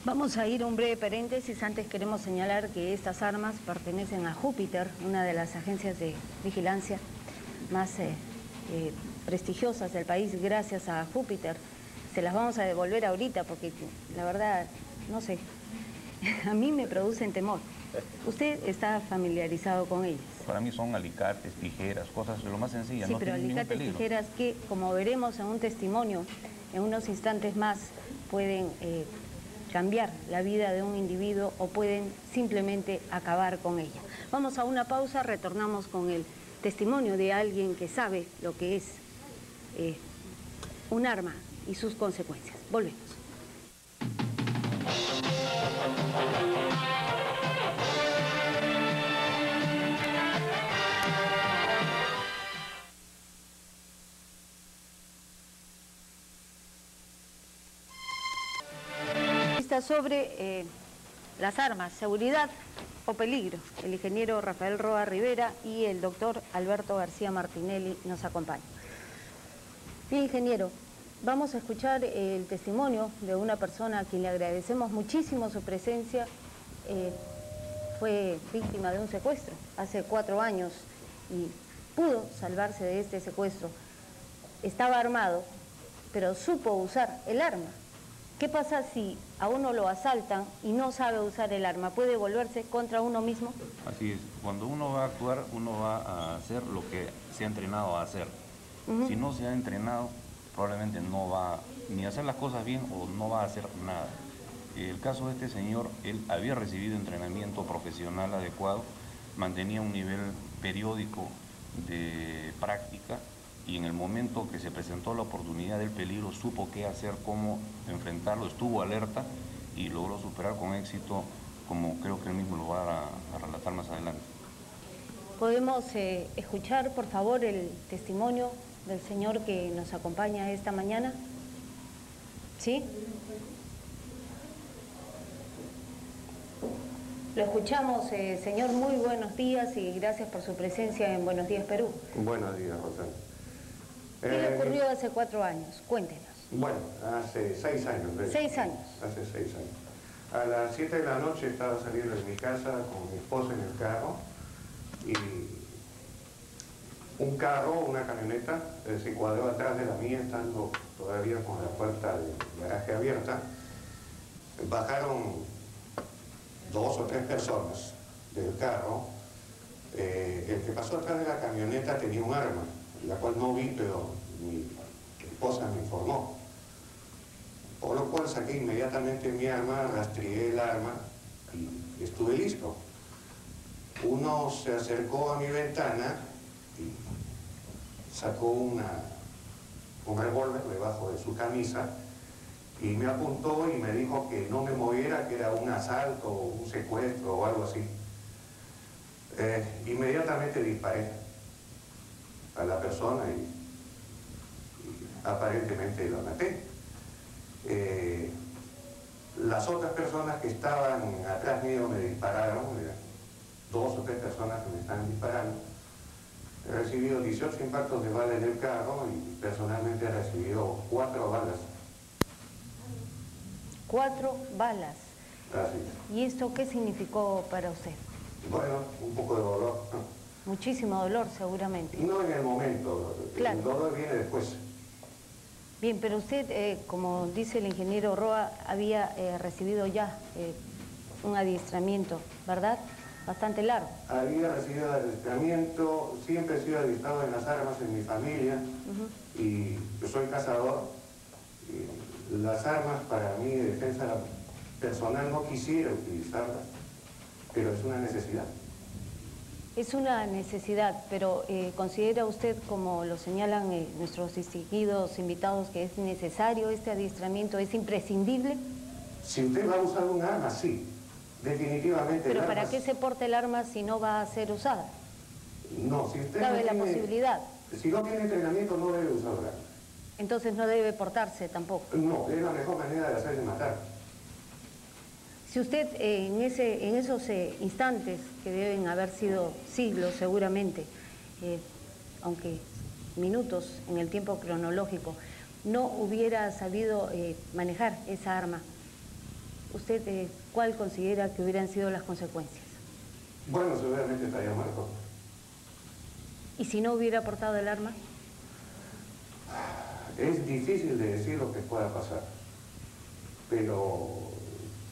Vamos a ir a un breve paréntesis. Antes queremos señalar que estas armas pertenecen a Júpiter, una de las agencias de vigilancia más prestigiosas del país. Gracias a Júpiter se las vamos a devolver ahorita porque la verdad, no sé, a mí me producen temor. ¿Usted está familiarizado con ellas? Para mí son alicates, tijeras, cosas lo más sencillas. Sí, no pero alicates, tijeras que, como veremos en un testimonio, en unos instantes más, pueden cambiar la vida de un individuo o pueden simplemente acabar con ella. Vamos a una pausa, retornamos con el testimonio de alguien que sabe lo que es un arma y sus consecuencias. Volvemos. Sobre las armas, seguridad o peligro. El ingeniero Rafael Roa Rivera y el doctor Alberto García Martinelli nos acompañan. Bien, ingeniero, vamos a escuchar el testimonio de una persona a quien le agradecemos muchísimo su presencia. Fue víctima de un secuestro hace 4 años y pudo salvarse de este secuestro. Estaba armado, pero supo usar el arma. ¿Qué pasa si a uno lo asaltan y no sabe usar el arma? ¿Puede volverse contra uno mismo? Así es. Cuando uno va a actuar, uno va a hacer lo que se ha entrenado a hacer. Si no se ha entrenado, probablemente no va ni a hacer las cosas bien o no va a hacer nada. El caso de este señor, él había recibido entrenamiento profesional adecuado, mantenía un nivel periódico de práctica, y en el momento que se presentó la oportunidad del peligro supo qué hacer, cómo enfrentarlo, estuvo alerta y logró superar con éxito, como creo que él mismo lo va a relatar más adelante. ¿Podemos escuchar, por favor, el testimonio del señor que nos acompaña esta mañana? ¿Sí? Lo escuchamos, señor. Muy buenos días y gracias por su presencia en Buenos Días, Perú. Buenos días, Rosana. ¿Qué le ocurrió hace 4 años? Cuéntenos. Bueno, hace 6 años. 6 años. Hace 6 años. A las 7 de la noche estaba saliendo de mi casa con mi esposa en el carro y un carro, una camioneta, se encuadró atrás de la mía, estando todavía con la puerta del garaje abierta. Bajaron 2 o 3 personas del carro. El que pasó atrás de la camioneta tenía un arma, la cual no vi, pero mi esposa me informó. Por lo cual saqué inmediatamente mi arma, rastreé el arma y estuve listo. Uno se acercó a mi ventana y sacó un revólver debajo de su camisa y me apuntó y me dijo que no me moviera, que era un asalto o un secuestro o algo así. Inmediatamente disparé a la persona y aparentemente la maté. Las otras personas que estaban atrás mío me dispararon, 2 o 3 personas que me están disparando. He recibido 18 impactos de bala en el carro y personalmente he recibido 4 balas. 4 balas. Así es. ¿Y esto qué significó para usted? Bueno, un poco de dolor. Muchísimo dolor, seguramente. No en el momento, claro. El dolor viene después. Bien, pero usted, como dice el ingeniero Roa, había recibido ya un adiestramiento, ¿verdad? Bastante largo. Había recibido adiestramiento, siempre he sido adiestrado en las armas en mi familia y yo soy cazador. Las armas para mí de defensa personal no quisiera utilizarlas, pero es una necesidad. Es una necesidad, pero ¿considera usted, como lo señalan nuestros distinguidos invitados, que es necesario este adiestramiento, es imprescindible? Si usted va a usar un arma, sí, definitivamente. ¿Pero para qué se porta el arma si no va a ser usada? No, si usted ¿Cabe no la posibilidad? Si no tiene entrenamiento, no debe usar un arma. Entonces no debe portarse tampoco. No, es la mejor manera de hacerse matar. Si usted en esos instantes, que deben haber sido siglos seguramente, aunque minutos en el tiempo cronológico, no hubiera sabido manejar esa arma, ¿usted cuál considera que hubieran sido las consecuencias? Bueno, seguramente estaría muerto. ¿Y si no hubiera portado el arma? Es difícil de decir lo que pueda pasar, pero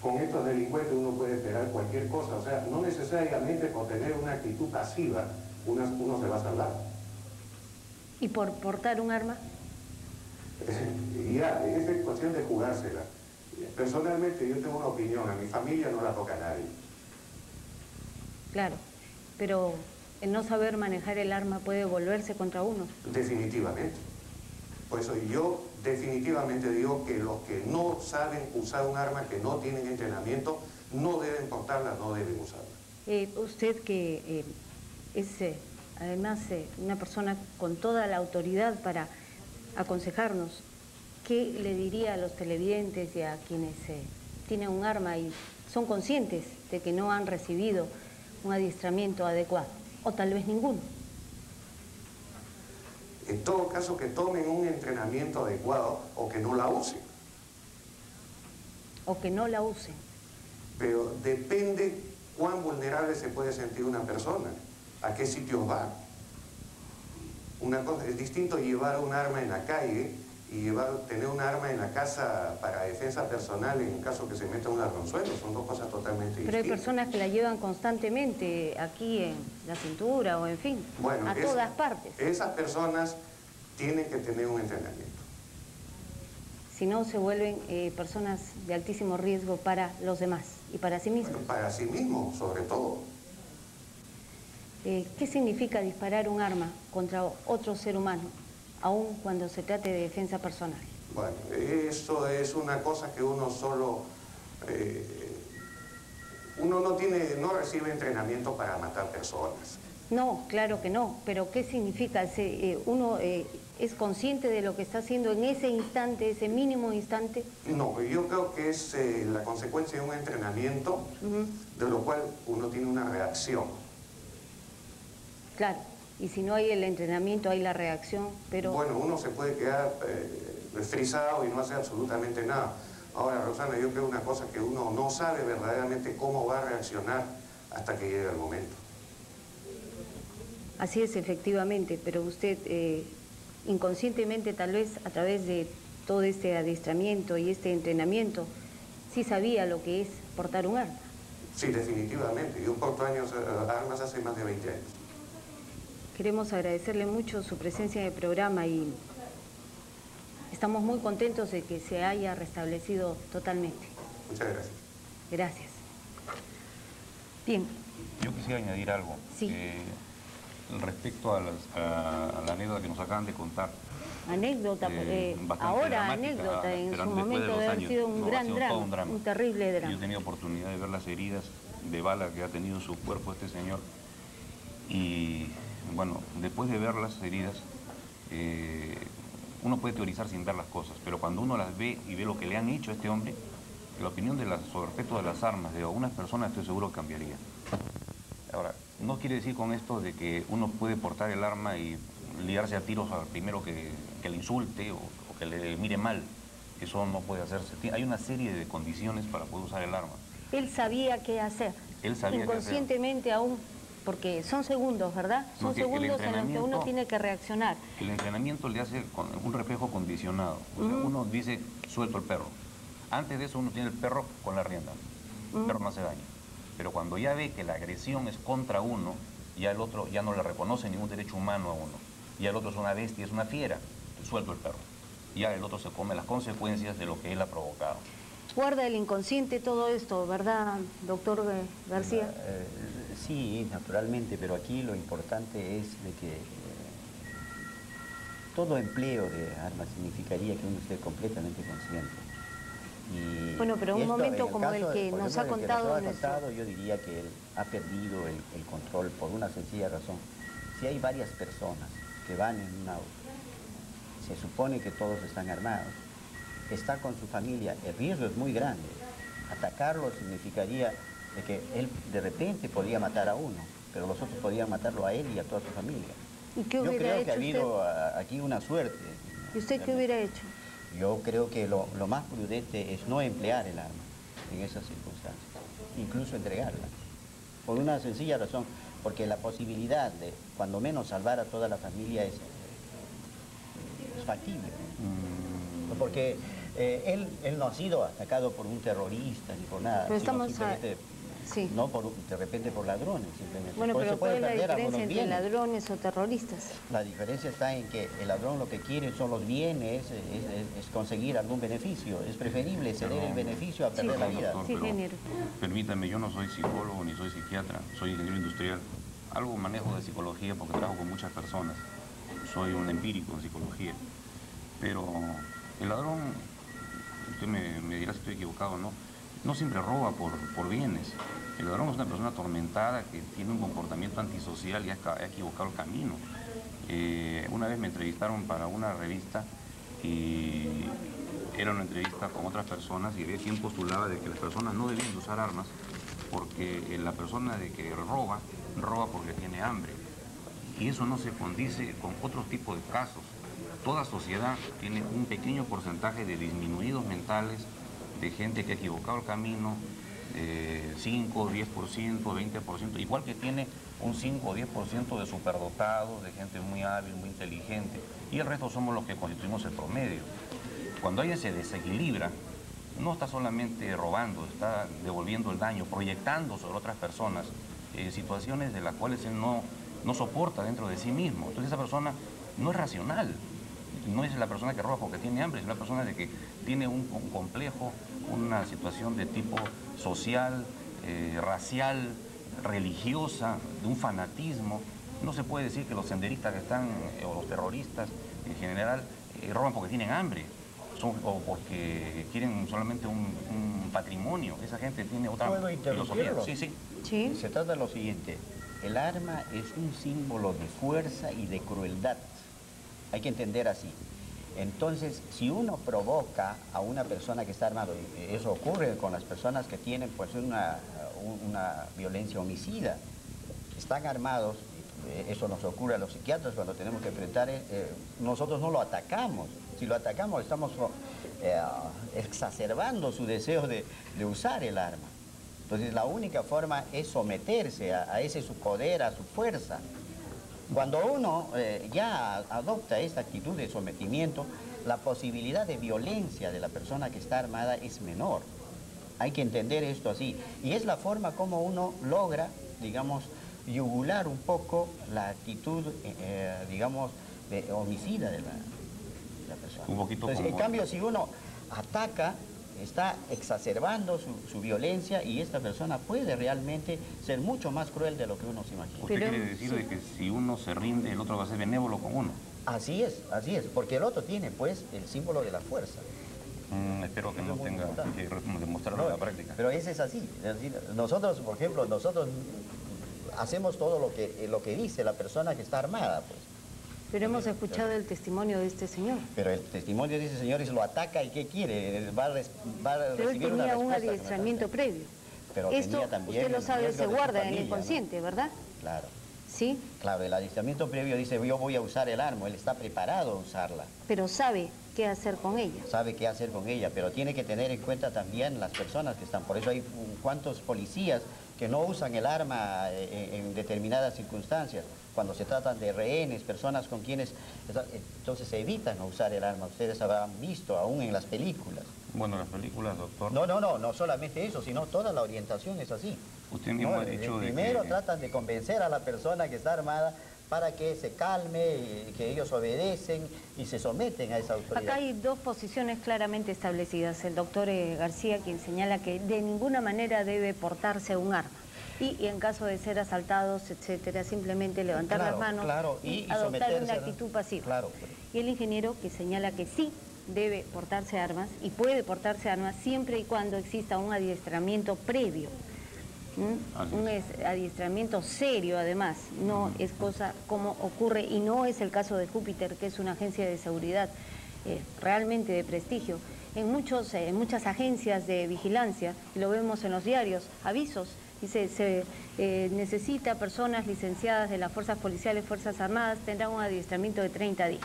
con estos delincuentes uno puede esperar cualquier cosa. O sea, no necesariamente por tener una actitud pasiva uno se va a salvar. ¿Y por portar un arma? Ya, es cuestión de jugársela. Personalmente yo tengo una opinión, a mi familia no la toca a nadie. Claro, pero el no saber manejar el arma puede volverse contra uno. Definitivamente. Por eso yo definitivamente digo que los que no saben usar un arma, que no tienen entrenamiento, no deben portarla, no deben usarla. Usted que es además una persona con toda la autoridad para aconsejarnos, ¿qué le diría a los televidentes y a quienes tienen un arma y son conscientes de que no han recibido un adiestramiento adecuado, o tal vez ninguno? En todo caso, que tomen un entrenamiento adecuado o que no la usen. O que no la usen. Pero depende cuán vulnerable se puede sentir una persona, a qué sitios va. Una cosa, es distinto llevar un arma en la calle y tener un arma en la casa para defensa personal en caso que se meta un arronzuelo. Son dos cosas totalmente distintas. Pero hay personas que la llevan constantemente aquí en la cintura o en fin, bueno, a todas partes. Esas personas tienen que tener un entrenamiento. Si no, se vuelven personas de altísimo riesgo para los demás y para sí mismos. Bueno, para sí mismos, sobre todo. ¿Qué significa disparar un arma contra otro ser humano, aun cuando se trate de defensa personal? Bueno, eso es una cosa que uno solo... uno no recibe entrenamiento para matar personas. No, claro que no, pero ¿qué significa? ¿Uno es consciente de lo que está haciendo en ese instante, ese mínimo instante? No, yo creo que es la consecuencia de un entrenamiento, de lo cual uno tiene una reacción. Claro, y si no hay el entrenamiento, hay la reacción, pero... Bueno, uno se puede quedar frisado y no hacer absolutamente nada. Ahora, Rosana, yo creo una cosa, que uno no sabe verdaderamente cómo va a reaccionar hasta que llegue el momento. Así es, efectivamente, pero usted inconscientemente, tal vez a través de todo este adiestramiento y este entrenamiento, sí sabía lo que es portar un arma. Sí, definitivamente. Yo porto armas hace más de 20 años. Queremos agradecerle mucho su presencia en el programa y estamos muy contentos de que se haya restablecido totalmente. Muchas gracias. Gracias. Bien. Yo quisiera añadir algo. Sí. Respecto a la anécdota que nos acaban de contar. Anécdota, ahora anécdota, en su momento debe haber sido un gran drama, un terrible drama. Yo he tenido oportunidad de ver las heridas de bala que ha tenido en su cuerpo este señor y, bueno, después de ver las heridas, uno puede teorizar sin ver las cosas, pero cuando uno las ve y ve lo que le han hecho a este hombre, la opinión sobre respecto de las armas de algunas personas estoy seguro que cambiaría. Ahora, no quiere decir con esto de que uno puede portar el arma y liarse a tiros al primero que le insulte o que le mire mal. Eso no puede hacerse. Hay una serie de condiciones para poder usar el arma. Él sabía qué hacer. Él sabía inconscientemente aún, porque son segundos, ¿verdad? Son segundos en los que uno tiene que reaccionar. El entrenamiento le hace con un reflejo condicionado. O sea, uno dice, suelto el perro. Antes de eso uno tiene el perro con la rienda. El perro no hace daño. Pero cuando ya ve que la agresión es contra uno, ya el otro ya no le reconoce ningún derecho humano a uno. Ya el otro es una bestia, es una fiera. Suelto el perro. Ya el otro se come las consecuencias de lo que él ha provocado. Guarda el inconsciente todo esto, ¿verdad, doctor García? Sí, naturalmente, pero aquí lo importante es de que todo empleo de armas significaría que uno esté completamente consciente. Y bueno, pero un momento como el que nos ha contado... Yo diría que él ha perdido el control por una sencilla razón. Si hay varias personas que van en un auto, se supone que todos están armados, está con su familia, el riesgo es muy grande. Atacarlo significaría de que él de repente podría matar a uno, pero los otros podrían matarlo a él y a toda su familia. ¿Y qué hubiera hecho? Yo creo que ha habido usted? Aquí una suerte. ¿Y usted qué hubiera hecho? Yo creo que lo más prudente es no emplear el arma. en esas circunstancias, incluso entregarla, por una sencilla razón, porque la posibilidad de, cuando menos, salvar a toda la familia es factible. Porque él no ha sido atacado por un terrorista ni por nada, pero sino simplemente... Sí. No de repente por ladrones, simplemente. Bueno, pero ¿cuál es la diferencia entre bienes. ladrones o terroristas? La diferencia está en que el ladrón lo que quiere son los bienes, es conseguir algún beneficio. Es preferible ceder el beneficio a perder la vida. Doctor, sí, ingeniero. Permítame, yo no soy psicólogo ni soy psiquiatra, soy ingeniero industrial. Algo manejo de psicología porque trabajo con muchas personas. Soy un empírico en psicología. Pero el ladrón, usted me dirá si estoy equivocado o no, no siempre roba por bienes. El ladrón es una persona atormentada que tiene un comportamiento antisocial y ha equivocado el camino. Una vez me entrevistaron para una revista y era una entrevista con otras personas y había quien postulaba de que las personas no debían de usar armas porque la persona de que roba porque tiene hambre. Y eso no se condice con otro tipo de casos. Toda sociedad tiene un pequeño porcentaje de disminuidos mentales, de gente que ha equivocado el camino, 5, 10%, 20%, igual que tiene un 5 o 10% de superdotados, de gente muy hábil, muy inteligente, y el resto somos los que constituimos el promedio. Cuando alguien se desequilibra, no está solamente robando, está devolviendo el daño, proyectando sobre otras personas situaciones de las cuales él no soporta dentro de sí mismo. Entonces esa persona no es racional. No es la persona que roba porque tiene hambre, es una persona de que tiene un complejo, una situación de tipo social, racial, religiosa, de un fanatismo. No se puede decir que los senderistas que están, o los terroristas en general, roban porque tienen hambre o porque quieren solamente un patrimonio. Esa gente tiene otra filosofía. Sí. Se trata de lo siguiente, el arma es un símbolo de fuerza y de crueldad. Hay que entender así. Entonces, si uno provoca a una persona que está armado, y eso ocurre con las personas que tienen pues una violencia homicida, están armados, eso nos ocurre a los psiquiatras cuando tenemos que enfrentar, nosotros no lo atacamos. Si lo atacamos estamos exacerbando su deseo de usar el arma. Entonces, la única forma es someterse a ese su poder, a su fuerza. Cuando uno ya adopta esta actitud de sometimiento, la posibilidad de violencia de la persona que está armada es menor. Hay que entender esto así. Y es la forma como uno logra, digamos, yugular un poco la actitud, digamos, de homicida de la persona. Un poquito. Entonces, en cambio, si uno ataca, está exacerbando su violencia y esta persona puede realmente ser mucho más cruel de lo que uno se imagina. ¿Usted quiere decir de que si uno se rinde, el otro va a ser benévolo con uno? Así es, porque el otro tiene pues el símbolo de la fuerza. Espero que no tenga que demostrarlo en la práctica. Pero ese es así. Es decir, nosotros, por ejemplo, hacemos todo lo que dice la persona que está armada, pues. Pero hemos escuchado el testimonio de este señor. Pero el testimonio de ese señor es lo ataca y ¿qué quiere? Va a pero él tenía un adiestramiento previo. Pero esto, también usted lo sabe, se guarda en el inconsciente, ¿no? ¿Verdad? Claro. ¿Sí? Claro, el adiestramiento previo dice, yo voy a usar el arma, él está preparado a usarla. Pero sabe qué hacer con ella. Sabe qué hacer con ella, pero tiene que tener en cuenta también las personas que están. Por eso hay cuantos policías que no usan el arma en determinadas circunstancias. Cuando se tratan de rehenes, personas con quienes... Entonces se evitan usar el arma. Ustedes habrán visto aún en las películas. Bueno, las películas, doctor... No solamente eso, sino toda la orientación es así. Usted mismo ha dicho de primero tratan de convencer a la persona que está armada para que se calme, que ellos obedecen y se someten a esa autoridad. Acá hay dos posiciones claramente establecidas. El doctor García, quien señala que de ninguna manera debe portarse un arma. Y en caso de ser asaltados, etcétera, simplemente levantar las manos y adoptar una actitud pasiva. Claro. Y el ingeniero que señala que sí debe portarse armas y puede portarse armas siempre y cuando exista un adiestramiento previo. Un adiestramiento serio, además, no es cosa como ocurre, y no es el caso de Júpiter, que es una agencia de seguridad realmente de prestigio. En muchas agencias de vigilancia, lo vemos en los diarios, avisos, dice, se necesita personas licenciadas de las fuerzas policiales, fuerzas armadas, tendrán un adiestramiento de 30 días.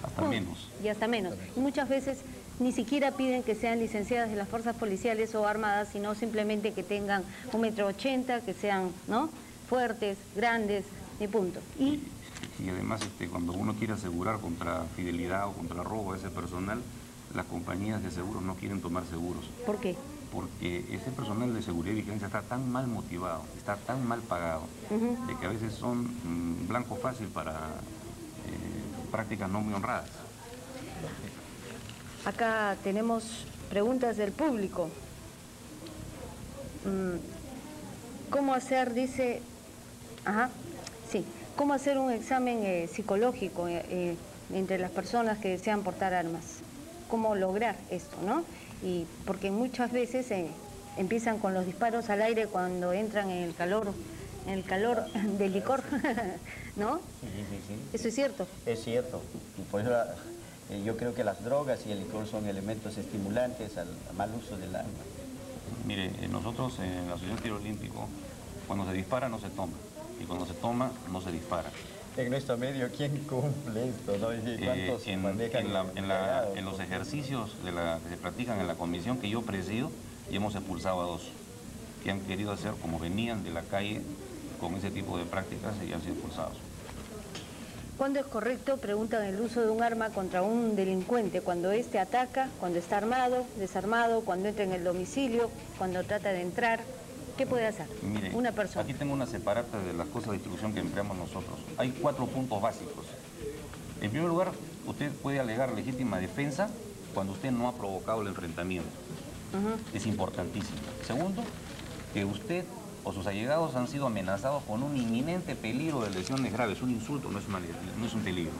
Hasta menos. Y hasta menos. Y muchas veces ni siquiera piden que sean licenciadas de las fuerzas policiales o armadas, sino simplemente que tengan 1,80 m, que sean, ¿no?, fuertes, grandes, y punto. Y además, cuando uno quiere asegurar contra fidelidad o contra robo a ese personal, las compañías de seguros no quieren tomar seguros. ¿Por qué? Porque ese personal de seguridad y vigilancia está tan mal motivado, está tan mal pagado, de que a veces son blanco fácil para prácticas no muy honradas. Acá tenemos preguntas del público. ¿Cómo hacer, dice... sí. ¿Cómo hacer un examen psicológico entre las personas que desean portar armas? ¿Cómo lograr esto, no? Y porque muchas veces empiezan con los disparos al aire cuando entran en el calor del licor, ¿no? Sí. ¿Eso es cierto? Es cierto. Y por eso yo creo que las drogas y el licor son elementos estimulantes al mal uso del arma. Mire, nosotros en la Asociación Tiro Olímpico, cuando se dispara no se toma, y cuando se toma no se dispara. En nuestro medio, ¿quién cumple esto, no? ¿Cuántos manejan? En los ejercicios que se practican en la comisión que yo presido, y hemos expulsado a 2 que han querido hacer como venían de la calle con ese tipo de prácticas y han sido expulsados. ¿Cuándo es correcto, preguntan, el uso de un arma contra un delincuente? Cuando éste ataca, cuando está armado, desarmado, cuando entra en el domicilio, cuando trata de entrar. ¿Qué puede hacer Mire, una persona? Aquí tengo una separata de las cosas de instrucción que empleamos nosotros. Hay 4 puntos básicos. En primer lugar, usted puede alegar legítima defensa cuando usted no ha provocado el enfrentamiento. Es importantísimo. Segundo, que usted o sus allegados han sido amenazados con un inminente peligro de lesiones graves. Un insulto no es un peligro.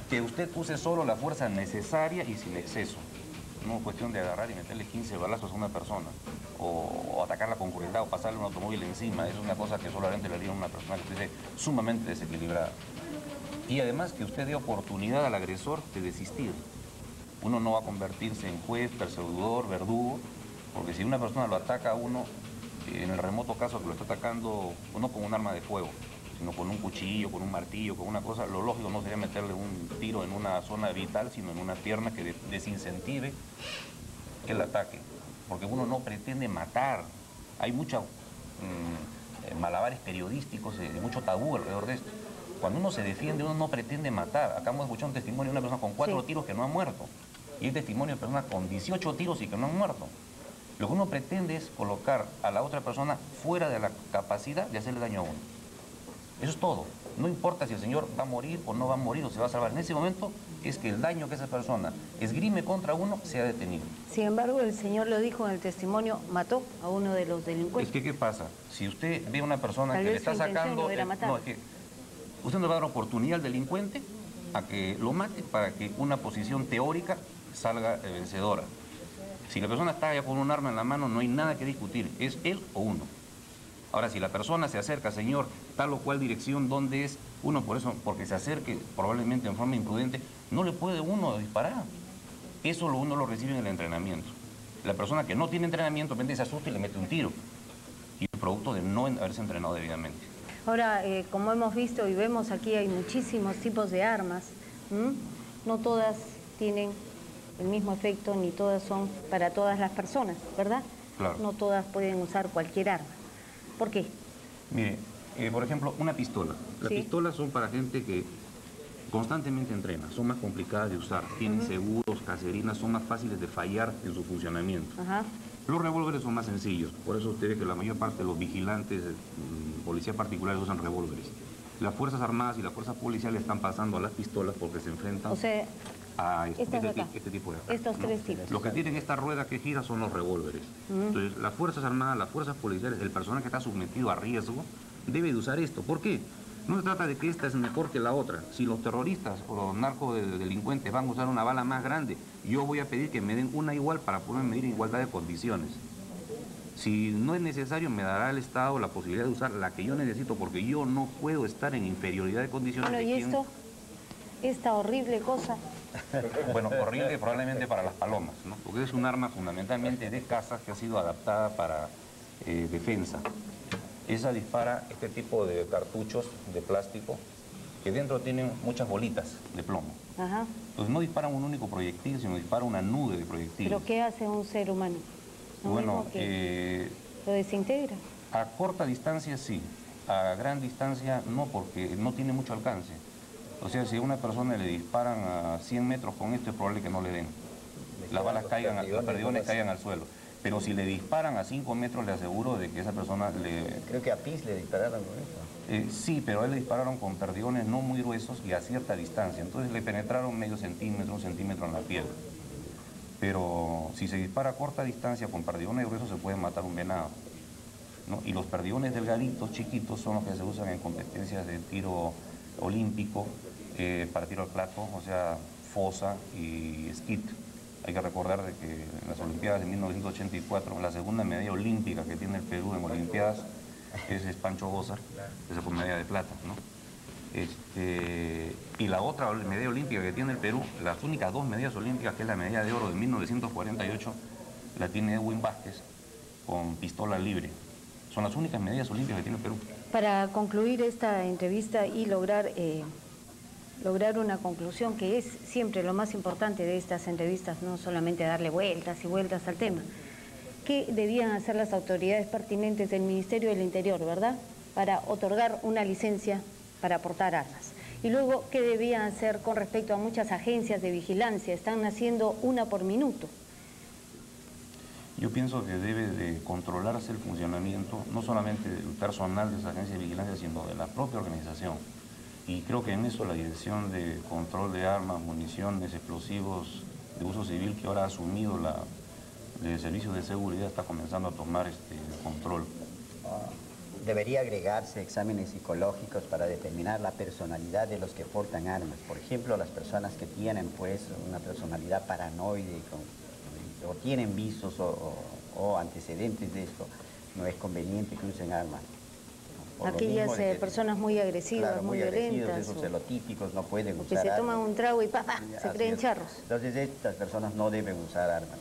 Que usted use solo la fuerza necesaria y sin exceso. No es cuestión de agarrar y meterle 15 balazos a una persona, o atacarla con crueldad, o pasarle un automóvil encima. Es una cosa que solamente le haría a una persona que esté sumamente desequilibrada. Y además que usted dé oportunidad al agresor de desistir. Uno no va a convertirse en juez, perseguidor, verdugo, porque si una persona lo ataca a uno, en el remoto caso que lo está atacando, no con un arma de fuego, sino con un cuchillo, con un martillo, con una cosa, lo lógico no sería meterle un tiro en una zona vital, sino en una pierna que desincentive el ataque. Porque uno no pretende matar. Hay muchos malabares periodísticos, mucho tabú alrededor de esto. Cuando uno se defiende, uno no pretende matar. Acabamos de escuchar un testimonio de una persona con 4 tiros que no ha muerto. Y hay testimonio de personas con 18 tiros y que no han muerto. Lo que uno pretende es colocar a la otra persona fuera de la capacidad de hacerle daño a uno. Eso es todo. No importa si el señor va a morir o no va a morir o se va a salvar. En ese momento es que el daño que esa persona esgrime contra uno sea detenido. Sin embargo, el señor lo dijo en el testimonio, mató a uno de los delincuentes. Es que, ¿qué pasa? Si usted ve a una persona que le está sacando... No, es que usted no va a dar oportunidad al delincuente a que lo mate para que una posición teórica salga vencedora. Si la persona está ya con un arma en la mano, no hay nada que discutir. Es él o uno. Ahora, si la persona se acerca, señor, tal o cual dirección, ¿dónde es? Uno, por eso, porque se acerque probablemente en forma imprudente, no le puede uno disparar. Eso uno lo recibe en el entrenamiento. La persona que no tiene entrenamiento, vende, se asusta y le mete un tiro. Y es producto de no haberse entrenado debidamente. Ahora, como hemos visto y vemos aquí, hay muchísimos tipos de armas. No todas tienen el mismo efecto, ni todas son para todas las personas, ¿verdad? Claro. No todas pueden usar cualquier arma. ¿Por qué? Mire, por ejemplo, una pistola. Las pistolas son para gente que constantemente entrena, son más complicadas de usar, tienen seguros, caserinas, son más fáciles de fallar en su funcionamiento. Los revólveres son más sencillos, por eso usted ve que la mayor parte de los vigilantes, policías particulares usan revólveres. Las Fuerzas Armadas y las Fuerzas Policiales están pasando a las pistolas porque se enfrentan a este tipo de armas. Estos 3 tipos. Los que tienen esta rueda que gira son los revólveres. Entonces, las Fuerzas Armadas, las Fuerzas Policiales, el personal que está sometido a riesgo, debe de usar esto. ¿Por qué? No se trata de que esta es mejor que la otra. Si los terroristas o los narcodelincuentes van a usar una bala más grande, yo voy a pedir que me den una igual para poder medir en igualdad de condiciones. Si no es necesario, me dará el Estado la posibilidad de usar la que yo necesito, porque yo no puedo estar en inferioridad de condiciones. Bueno, ¿y esto? Esta horrible cosa. Bueno, horrible probablemente para las palomas, ¿no? Porque es un arma fundamentalmente de caza que ha sido adaptada para defensa. Esa dispara este tipo de cartuchos de plástico que dentro tienen muchas bolitas de plomo. Ajá. Entonces no disparan un único proyectil, sino disparan una nube de proyectiles. ¿Pero qué hace un ser humano? Bueno, ¿lo desintegra? A corta distancia sí, a gran distancia no, porque no tiene mucho alcance. O sea, si a una persona le disparan a 100 metros con esto, es probable que no le den. Las balas caigan, los perdigones caigan al suelo. Pero si le disparan a 5 metros, le aseguro de que esa persona le... Creo que a Piz le dispararon con eso. Sí, pero a él le dispararon con perdigones no muy gruesos y a cierta distancia. Entonces le penetraron medio centímetro, 1 centímetro en la piel. Pero si se dispara a corta distancia con perdigones gruesos, se puede matar un venado, ¿no? Y los perdigones delgaditos, chiquitos, son los que se usan en competencias de tiro olímpico, para tiro al plato, o sea, fosa y skeet. Hay que recordar de que en las Olimpiadas de 1984, la segunda medalla olímpica que tiene el Perú en Olimpiadas es Pancho Gózar, esa fue medalla de plata, ¿no? Y la otra medalla olímpica que tiene el Perú, las únicas 2 medallas olímpicas, que es la medalla de oro de 1948, la tiene Edwin Vázquez con pistola libre. Son las únicas medallas olímpicas que tiene el Perú. Para concluir esta entrevista y lograr una conclusión, que es siempre lo más importante de estas entrevistas, no solamente darle vueltas y vueltas al tema. ¿Qué debían hacer las autoridades pertinentes del Ministerio del Interior, verdad?, para otorgar una licencia para portar armas? Y luego, ¿qué debían hacer con respecto a muchas agencias de vigilancia? Están naciendo una por minuto. Yo pienso que debe de controlarse el funcionamiento, no solamente del personal de esa agencia de vigilancia, sino de la propia organización. Y creo que en eso la Dirección de Control de Armas, Municiones, Explosivos de Uso Civil, que ahora ha asumido el Servicio de Seguridad, está comenzando a tomar control. Debería agregarse exámenes psicológicos para determinar la personalidad de los que portan armas. Por ejemplo, las personas que tienen pues una personalidad paranoide o tienen visos o antecedentes de esto, no es conveniente que usen armas. Aquellas personas muy agresivas, claro, muy violentas. Esos celotípicos no pueden usar armas. Que se toman un trago y ¡papá! Se creen charros. Entonces estas personas no deben usar armas,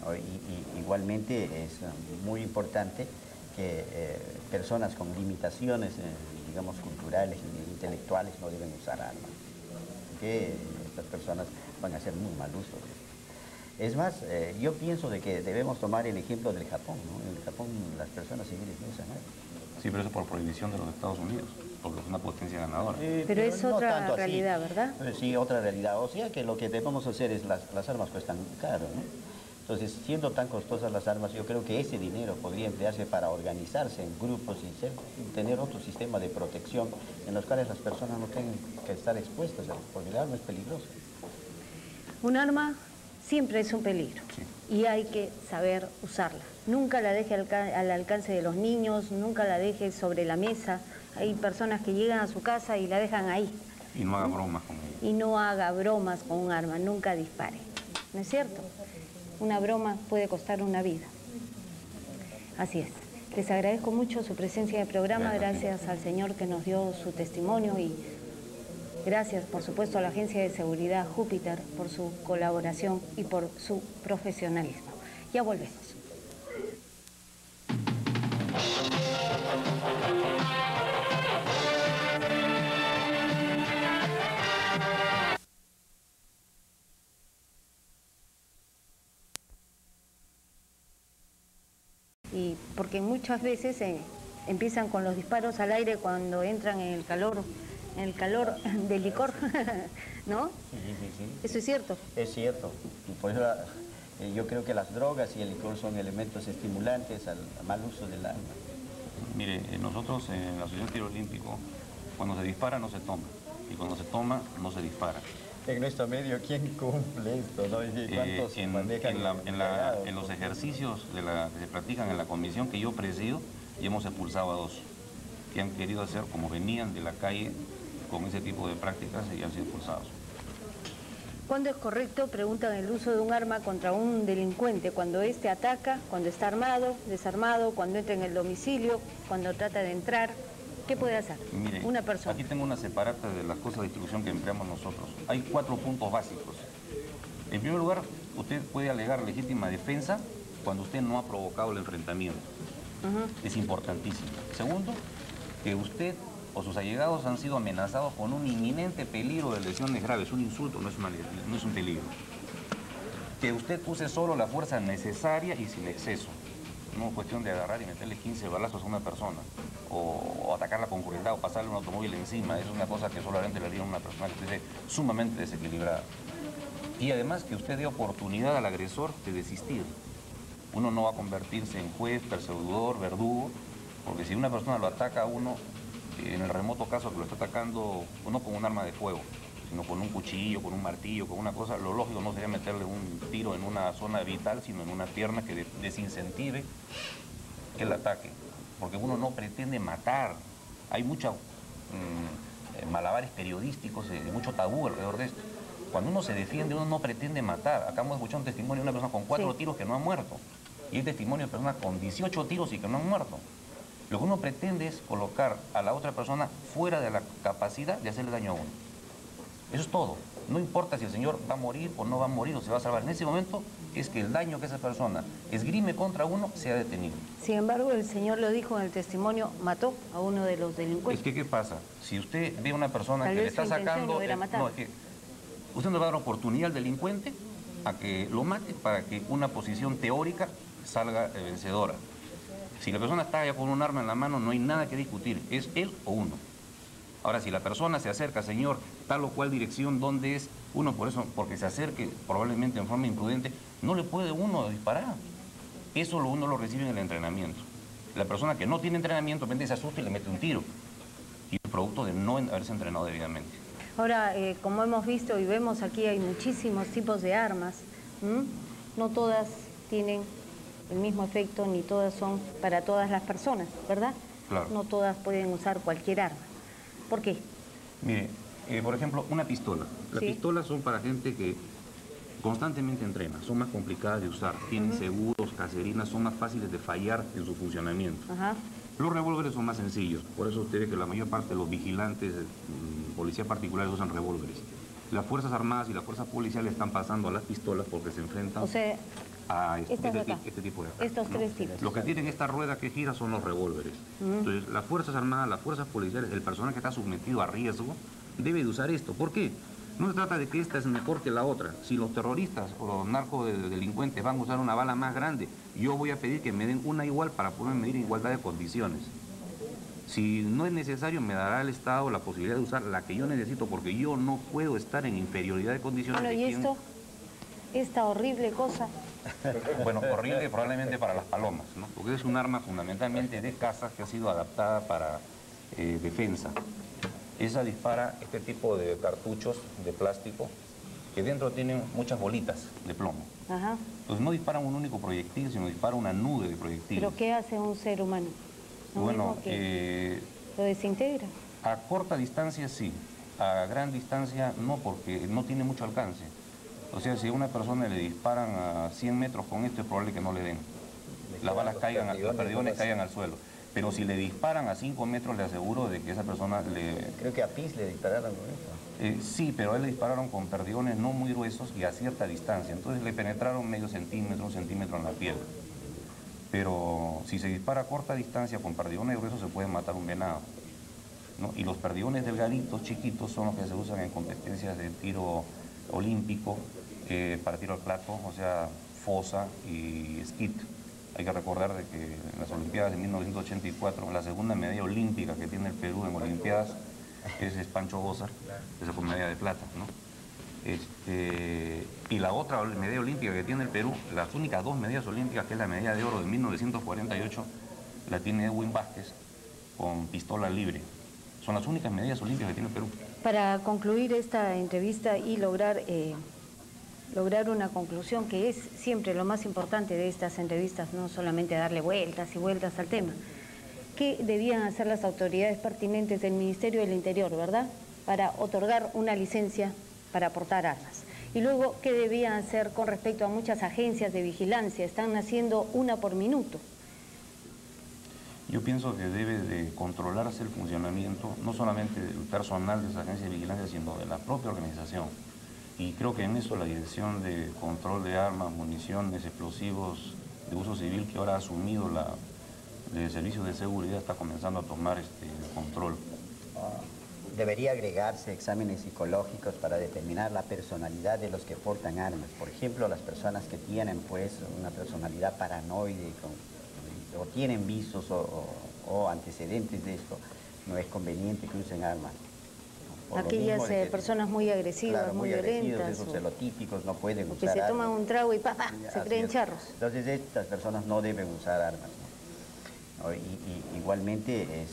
¿no? Igualmente es muy importante que personas con limitaciones, digamos, culturales e intelectuales no deben usar armas, porque estas personas van a hacer muy mal uso de esto. Es más, yo pienso de que debemos tomar el ejemplo del Japón, ¿no? En el Japón las personas civiles no usan armas. Sí, pero eso por prohibición de los Estados Unidos, porque es una potencia ganadora. Pero es no otra realidad, ¿verdad? Sí, otra realidad. O sea que lo que debemos hacer es, las armas cuestan caro, ¿no? Entonces, siendo tan costosas las armas, yo creo que ese dinero podría emplearse para organizarse en grupos y tener otro sistema de protección en los cuales las personas no tengan que estar expuestas, porque el arma es peligrosa. Un arma siempre es un peligro, sí, y hay que saber usarla. Nunca la deje al alcance de los niños, nunca la deje sobre la mesa. Hay personas que llegan a su casa y la dejan ahí. Y no haga bromas con ella. Y no haga bromas con un arma, nunca dispare. ¿No es cierto? Una broma puede costar una vida. Así es. Les agradezco mucho su presencia en el programa, gracias al señor que nos dio su testimonio y gracias, por supuesto, a la Agencia de Seguridad Júpiter por su colaboración y por su profesionalismo. Ya volvemos. Y porque muchas veces empiezan con los disparos al aire cuando entran en el calor del licor, ¿no? Sí. ¿Eso es cierto? Es cierto. Y por eso yo creo que las drogas y el licor son elementos estimulantes al mal uso del arma. Mire, nosotros en la Asociación Tiro Olímpico, cuando se dispara no se toma, y cuando se toma no se dispara. En nuestro medio, ¿quién cumple esto, no? ¿Cuántos manejan en los ejercicios que se practican en la comisión que yo presido, y hemos expulsado a 2 que han querido hacer como venían de la calle con ese tipo de prácticas y han sido expulsados. ¿Cuándo es correcto, preguntan, el uso de un arma contra un delincuente? Cuando éste ataca, cuando está armado, desarmado, cuando entra en el domicilio, cuando trata de entrar. ¿Qué puede hacer una persona? Aquí tengo una separata de las cosas de distribución que empleamos nosotros. Hay 4 puntos básicos. En primer lugar, usted puede alegar legítima defensa cuando usted no ha provocado el enfrentamiento. Es importantísimo. Segundo, que usted o sus allegados han sido amenazados con un inminente peligro de lesiones graves, un insulto, no es un peligro. Que usted use solo la fuerza necesaria y sin exceso. No es cuestión de agarrar y meterle 15 balazos a una persona, o atacarla con crueldad, o pasarle un automóvil encima. Es una cosa que solamente le haría a una persona que esté sumamente desequilibrada. Y además que usted dé oportunidad al agresor de desistir. Uno no va a convertirse en juez, perseguidor, verdugo, porque si una persona lo ataca a uno, en el remoto caso que lo está atacando, no con un arma de fuego, sino con un cuchillo, con un martillo, con una cosa, lo lógico no sería meterle un tiro en una zona vital, sino en una pierna que desincentive el ataque. Porque uno no pretende matar. Hay muchos malabares periodísticos, mucho tabú alrededor de esto. Cuando uno se defiende, uno no pretende matar. Acá hemos escuchado un testimonio de una persona con 4 tiros que no ha muerto. Y hay testimonio de personas con 18 tiros y que no han muerto. Lo que uno pretende es colocar a la otra persona fuera de la capacidad de hacerle daño a uno. Eso es todo. No importa si el señor va a morir o no va a morir o se va a salvar. En ese momento es que el daño que esa persona esgrime contra uno sea detenido. Sin embargo, el señor lo dijo en el testimonio, mató a uno de los delincuentes. Es que, ¿qué pasa? Si usted ve a una persona que le está sacando... No era matar. No, es que usted no le va a dar oportunidad al delincuente a que lo mate para que una posición teórica salga vencedora. Si la persona está ya con un arma en la mano, no hay nada que discutir. Es él o uno. Ahora, si la persona se acerca, señor, tal o cual dirección, ¿dónde es? Uno, por eso, porque se acerque probablemente en forma imprudente, no le puede uno disparar. Eso uno lo recibe en el entrenamiento. La persona que no tiene entrenamiento, de repente se asusta y le mete un tiro. Y es producto de no haberse entrenado debidamente. Ahora, como hemos visto y vemos aquí, hay muchísimos tipos de armas. No todas tienen el mismo efecto, ni todas son para todas las personas, ¿verdad? Claro. No todas pueden usar cualquier arma. ¿Por qué? Mire, por ejemplo, una pistola. Las pistolas son para gente que constantemente entrena, son más complicadas de usar, tienen seguros, caserinas, son más fáciles de fallar en su funcionamiento. Ajá. Los revólveres son más sencillos, por eso usted ve que la mayor parte de los vigilantes, policías particulares usan revólveres. Las Fuerzas Armadas y las Fuerzas Policiales están pasando a las pistolas porque se enfrentan a este tipo de armas. Estos tres tipos. Los que tienen esta rueda que gira son los revólveres. Entonces, las Fuerzas Armadas, las Fuerzas Policiales, el personal que está sometido a riesgo, debe de usar esto. ¿Por qué? No se trata de que esta es mejor que la otra. Si los terroristas o los narcodelincuentes van a usar una bala más grande, yo voy a pedir que me den una igual para poder medir en igualdad de condiciones. Si no es necesario, me dará el Estado la posibilidad de usar la que yo necesito, porque yo no puedo estar en inferioridad de condiciones. Bueno, ¿y esta horrible cosa? Bueno, horrible probablemente para las palomas, ¿no? Porque es un arma fundamentalmente de caza que ha sido adaptada para defensa. Esa dispara este tipo de cartuchos de plástico que dentro tienen muchas bolitas de plomo. Ajá. Entonces no disparan un único proyectil, sino dispara una nube de proyectiles. ¿Pero qué hace un ser humano? Bueno, ¿lo desintegra? A corta distancia sí, a gran distancia no, porque no tiene mucho alcance. O sea, si a una persona le disparan a 100 metros con esto, es probable que no le den. Las balas caigan, los perdigones caigan al suelo. Pero si le disparan a 5 metros, le aseguro de que esa persona le... Creo que a Piz le dispararon con eso. Sí, pero a él le dispararon con perdigones no muy gruesos y a cierta distancia. Entonces le penetraron medio centímetro, 1 centímetro en la piel. Pero si se dispara a corta distancia con perdigones gruesos, se puede matar un venado, ¿no? Y los perdigones delgaditos, chiquitos, son los que se usan en competencias de tiro olímpico, para tiro al plato, o sea, fosa y skeet. Hay que recordar de que en las Olimpiadas de 1984, la segunda medalla olímpica que tiene el Perú en Olimpiadas es Pancho Bozar, esa fue medalla de plata, ¿no? Y la otra medalla olímpica que tiene el Perú, las únicas 2 medallas olímpicas, que es la medalla de oro de 1948, la tiene Edwin Vázquez con pistola libre. Son las únicas medallas olímpicas que tiene el Perú. Para concluir esta entrevista y lograr una conclusión, que es siempre lo más importante de estas entrevistas, no solamente darle vueltas y vueltas al tema. ¿Qué debían hacer las autoridades pertinentes del Ministerio del Interior, verdad?, para otorgar una licencia para portar armas? Y luego, ¿qué debían hacer con respecto a muchas agencias de vigilancia? Están haciendo una por minuto. Yo pienso que debe de controlarse el funcionamiento, no solamente del personal de esa agencia de vigilancia, sino de la propia organización. Y creo que en eso la Dirección de Control de Armas, Municiones, Explosivos de Uso Civil, que ahora ha asumido el Servicio de Seguridad, está comenzando a tomar control. debería agregarse exámenes psicológicos para determinar la personalidad de los que portan armas. Por ejemplo, las personas que tienen pues una personalidad paranoide o tienen visos o antecedentes de esto, no es conveniente que usen armas. Aquellas personas muy agresivas, claro, muy violentas. Esos celotípicos no pueden usar que se toman armas. un trago y se creen charros. Entonces estas personas no deben usar armas, ¿no? Igualmente es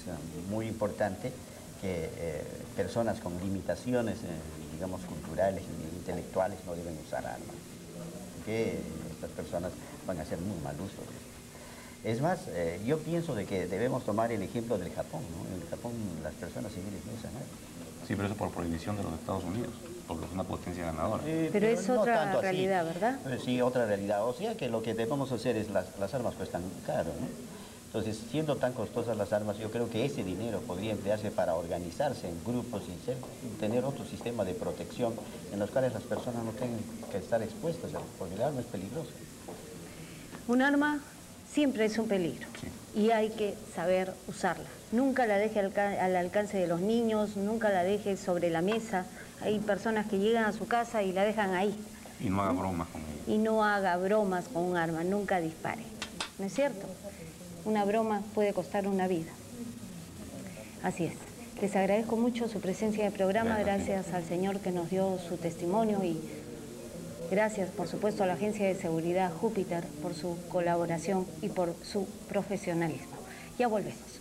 muy importante que personas con limitaciones, digamos, culturales e intelectuales no deben usar armas, porque estas personas van a hacer muy mal uso de esto. Es más, yo pienso de que debemos tomar el ejemplo del Japón, ¿no? En el Japón las personas civiles no usan armas. Sí, pero eso por prohibición de los Estados Unidos, porque es una potencia ganadora. Pero es otra realidad, ¿verdad? Sí, otra realidad. O sea que lo que debemos hacer es, las armas cuestan caro, ¿no? Entonces, siendo tan costosas las armas, yo creo que ese dinero podría emplearse para organizarse en grupos y tener otro sistema de protección en los cuales las personas no tengan que estar expuestas, porque el arma es peligrosa. Un arma siempre es un peligro, sí, y hay que saber usarla. Nunca la deje al alcance de los niños, nunca la deje sobre la mesa. Hay personas que llegan a su casa y la dejan ahí. Y no haga bromas con ella. Y no haga bromas con un arma, nunca dispare. ¿No es cierto? Una broma puede costar una vida. Así es. Les agradezco mucho su presencia en el programa, gracias al señor que nos dio su testimonio y gracias, por supuesto, a la Agencia de Seguridad Júpiter por su colaboración y por su profesionalismo. Ya volvemos.